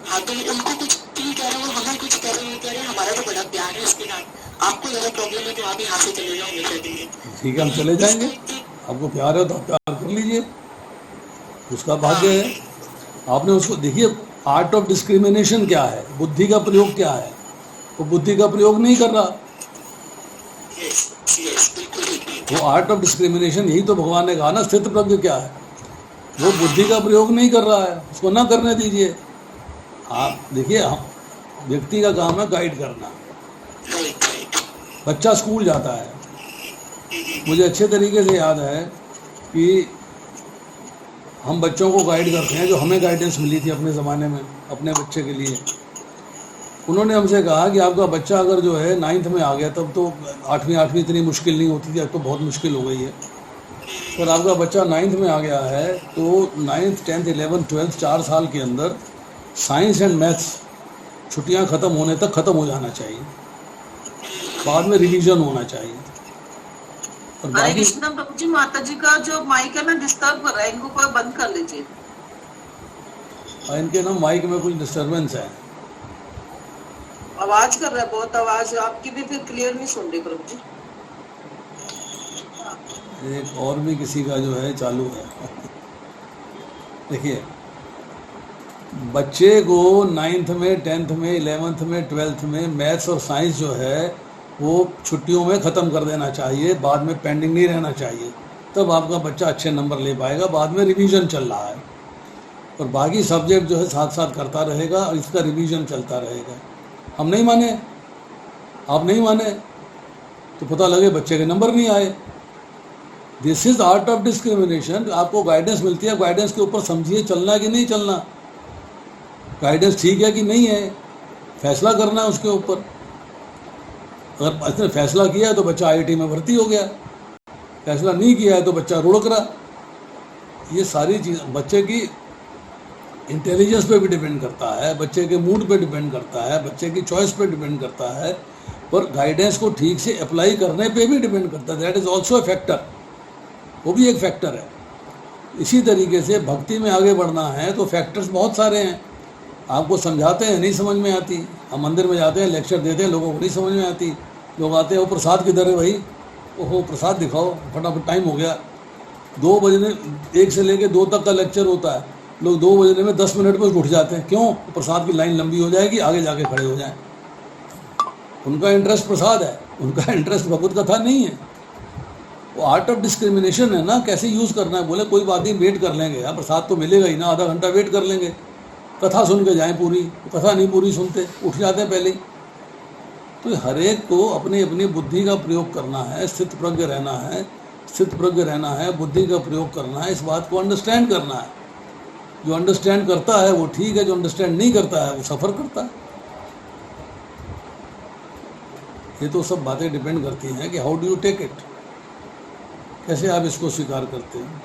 Speaker 4: हाँ, तो उनको कुछ नहीं कह रहे, वो हमें कुछ कह रहे, वो कह रहे हमारा तो बड़ा प्यार है इसके साथ, आपको ज्यादा प्रॉब्लम है तो आप यहाँ से चले जाओ, हमें कह देंगे।
Speaker 1: ठीक है, हम चले जाएंगे, आपको प्यार है तो आप प्यार कर लीजिए, उसका भाग्य है। आपने उसको देखिए, आर्ट ऑफ डिस्क्रिमिनेशन क्या है, बुद्धि का प्रयोग क्या है, वो बुद्धि का प्रयोग नहीं कर रहा। वो आर्ट ऑफ डिस्क्रिमिनेशन, यही तो भगवान ने कहा ना, स्थित प्रज्ञ क्या है, वो बुद्धि का प्रयोग नहीं कर रहा है, उसको ना करने दीजिए। आप देखिए, हम व्यक्ति का काम है गाइड करना। बच्चा स्कूल जाता है, मुझे अच्छे तरीके से याद है कि हम बच्चों को गाइड करते हैं, जो हमें गाइडेंस मिली थी अपने ज़माने में अपने बच्चे के लिए। उन्होंने हमसे कहा कि आपका बच्चा अगर जो है 9th में आ गया, तब तो 8वीं इतनी मुश्किल नहीं होती थी, अब तो बहुत मुश्किल हो गई है, पर आपका बच्चा 9th में आ गया है तो 9th 10th 11th 12th 4 साल के अंदर साइंस एंड मैथ्स छुट्टियां ख़त्म होने तक ख़त्म हो जाना चाहिए, बाद में रिवीजन होना चाहिए। और
Speaker 2: हरे
Speaker 1: बाकी
Speaker 2: कृष्ण प्रभु जी, माता जी का जो माइक है ना डिस्टर्ब कर रहा है, इनको कोई बंद कर लीजिए।
Speaker 1: इनके ना माइक में कुछ डिस्टर्बेंस है,
Speaker 2: आवाज कर रहा है, बहुत आवाज, आपकी भी फिर क्लियर नहीं सुन रही प्रभु जी।
Speaker 1: एक और भी किसी का जो है चालू है। देखिए, बच्चे को 9th में 10th में 11th में 12th में मैथ्स और साइंस जो है वो छुट्टियों में ख़त्म कर देना चाहिए, बाद में पेंडिंग नहीं रहना चाहिए, तब आपका बच्चा अच्छे नंबर ले पाएगा। बाद में रिवीजन चल रहा है, और बाकी सब्जेक्ट जो है साथ साथ करता रहेगा और इसका रिवीजन चलता रहेगा। हम नहीं माने, आप नहीं माने, तो पता लगे बच्चे के नंबर नहीं आए। This is art of discrimination. आपको गाइडेंस मिलती है, गाइडेंस के ऊपर समझिए चलना कि नहीं चलना, गाइडेंस ठीक है कि नहीं है, फैसला करना है उसके ऊपर। अगर इसने फैसला किया है तो बच्चा IIT में भर्ती हो गया, फैसला नहीं किया है तो बच्चा रुड़क रहा। ये सारी चीज़ बच्चे की इंटेलिजेंस पे भी डिपेंड करता है, बच्चे के मूड पे डिपेंड करता है, बच्चे की चॉइस पे डिपेंड करता है, पर गाइडेंस को ठीक से अप्लाई करने पे भी डिपेंड करता है। That is also a factor, वो भी एक फैक्टर है। इसी तरीके से भक्ति में आगे बढ़ना है तो फैक्टर्स बहुत सारे हैं, आपको समझाते हैं नहीं समझ में आती। हम मंदिर में जाते हैं, लेक्चर देते हैं, लोगों को नहीं समझ में आती। लोग आते हैं, वो प्रसाद किधर है भाई, ओहो प्रसाद दिखाओ, फटाफट टाइम हो गया। 2 बजने 1 से लेकर 2 तक का लेक्चर होता है, लोग 2 बजने में 10 मिनट में उठ जाते हैं। क्यों? प्रसाद की लाइन लंबी हो जाएगी, आगे जाके खड़े हो जाएं। उनका इंटरेस्ट प्रसाद है, उनका इंटरेस्ट भगवत कथा नहीं है। वो आर्ट ऑफ डिस्क्रिमिनेशन है ना, कैसे यूज़ करना है। बोले कोई बात नहीं, वेट कर लेंगे यार, प्रसाद तो मिलेगा ही ना, आधा घंटा वेट कर लेंगे, कथा सुन के जाएं पूरी। कथा नहीं पूरी सुनते, उठ जाते हैं पहले ही। तो हर एक को अपनी अपनी बुद्धि का प्रयोग करना है, स्थित प्रज्ञ रहना है, स्थित प्रज्ञ रहना है, बुद्धि का प्रयोग करना है, इस बात को अंडरस्टैंड करना है। जो अंडरस्टैंड करता है वो ठीक है, जो अंडरस्टैंड नहीं करता है वो सफ़र करता है। ये तो सब बातें डिपेंड करती हैं कि how do you take it, कैसे आप इसको स्वीकार करते हैं।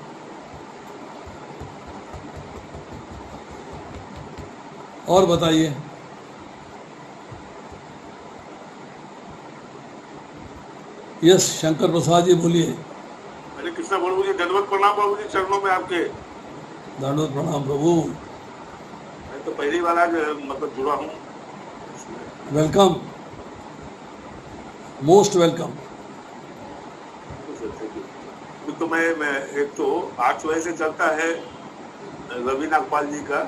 Speaker 1: और बताइए। यस, शंकर प्रसाद जी बोलिए।
Speaker 5: हरे कृष्णा प्रभु जी, दंडवत प्रणाम प्रभु जी, चरणों में आपके
Speaker 1: दंडवत प्रणाम प्रभु।
Speaker 5: मैं तो पहली बार आज मतलब जुड़ा हूँ।
Speaker 1: Welcome, most welcome.
Speaker 5: तो मैं एक तो 8 बजे से चलता है रवि नागपाल जी का,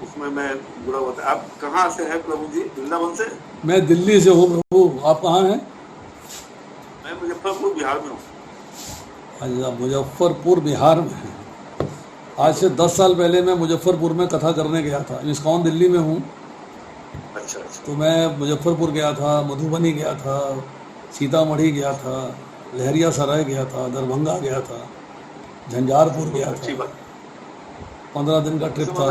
Speaker 5: उसमें मैं जुड़ा हुआ था। आप कहाँ से हैं प्रभु जी? वृंदावन से?
Speaker 1: मैं दिल्ली से हूँ प्रभु, आप कहाँ हैं?
Speaker 5: मैं मुजफ्फरपुर बिहार में हूँ।
Speaker 1: अच्छा, मुजफ्फरपुर बिहार में हैं। आज से 10 साल पहले मैं मुजफ्फरपुर में कथा करने गया था। इस्कॉन दिल्ली में हूँ,
Speaker 5: अच्छा अच्छा।
Speaker 1: तो मैं मुजफ्फरपुर गया था, मधुबनी गया था, सीतामढ़ी गया था, लहरिया सराय गया था, दरभंगा गया था, झंझारपुर गया
Speaker 5: अच्छी
Speaker 1: था।
Speaker 5: बात।
Speaker 1: 15 दिन का ट्रिप था।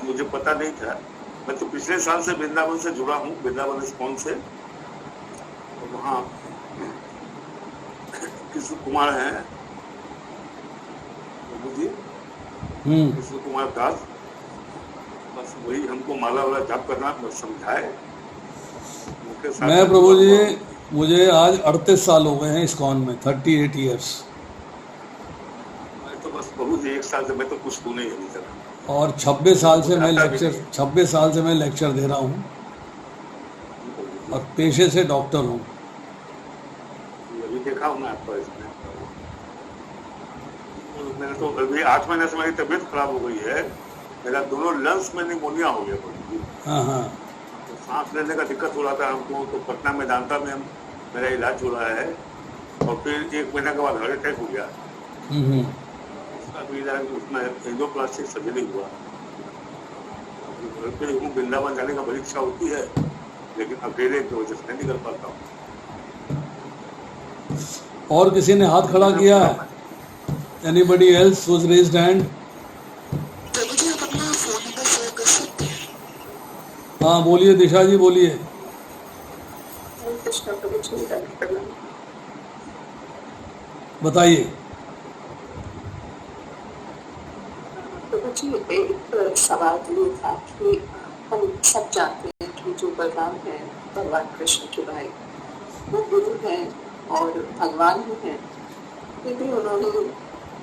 Speaker 5: मुझे पता नहीं था। मैं तो पिछले साल से वृंदावन से जुड़ा हूँ, वृंदावन इस्कॉन से। और वहाँ कृष्ण कुमार हैं, प्रभु जी कृष्ण कुमार दास, बस वही हमको माला वाला जाप करना समझाए। उनके साथ
Speaker 1: मैं प्रभु जी, मुझे आज 38 साल हो गए हैं इस्कॉन में, 38 ईयर्स।
Speaker 5: मैं तो बस प्रभु जी 1 साल से मैं तो कुछ सुने ही नहीं सका।
Speaker 1: और 26 साल से मैं लेक्चर दे रहा हूँ और पेशे से डॉक्टर हूँ।
Speaker 5: अभी देखा हूँ मैं आपको इसमें। मैंने तो अभी 8 महीने से मेरी तबीयत खराब हो गई है। मेरा दोनों लंग्स में निमोनिया हो गया।
Speaker 1: हाँ हाँ।
Speaker 5: तो सांस लेने का दिक्कत हो रहा था हमको, तो पटना मेदांता में मेरा इलाज हो रहा है। और फिर 1 महीने के बाद हार्ट अटैक हो गया। उसका भी इलाज, उसमें एंजियोप्लास्टिक सर्जरी हुआ। घर पे हूँ, वृंदावन जाने का बड़ी इच्छा होती है, लेकिन अकेले की वजह से नहीं कर पाता हूँ।
Speaker 1: और किसी ने हाथ खड़ा किया है? Anybody else who's raised hand?
Speaker 4: प्रभु जी आप अपना फोन नंबर शेयर कर सकते हैं?
Speaker 1: हाँ बोलिए दिशा जी, बोलिए।
Speaker 6: कृष्ण प्रभु जी, प्रणाम।
Speaker 1: बताइए।
Speaker 6: प्रभु जी, एक सवाल ये था कि हम सब जानते हैं कि जो बलराम है भगवान कृष्ण के भाई, वो गुरु हैं और भगवान ही हैं। फिर भी उन्होंने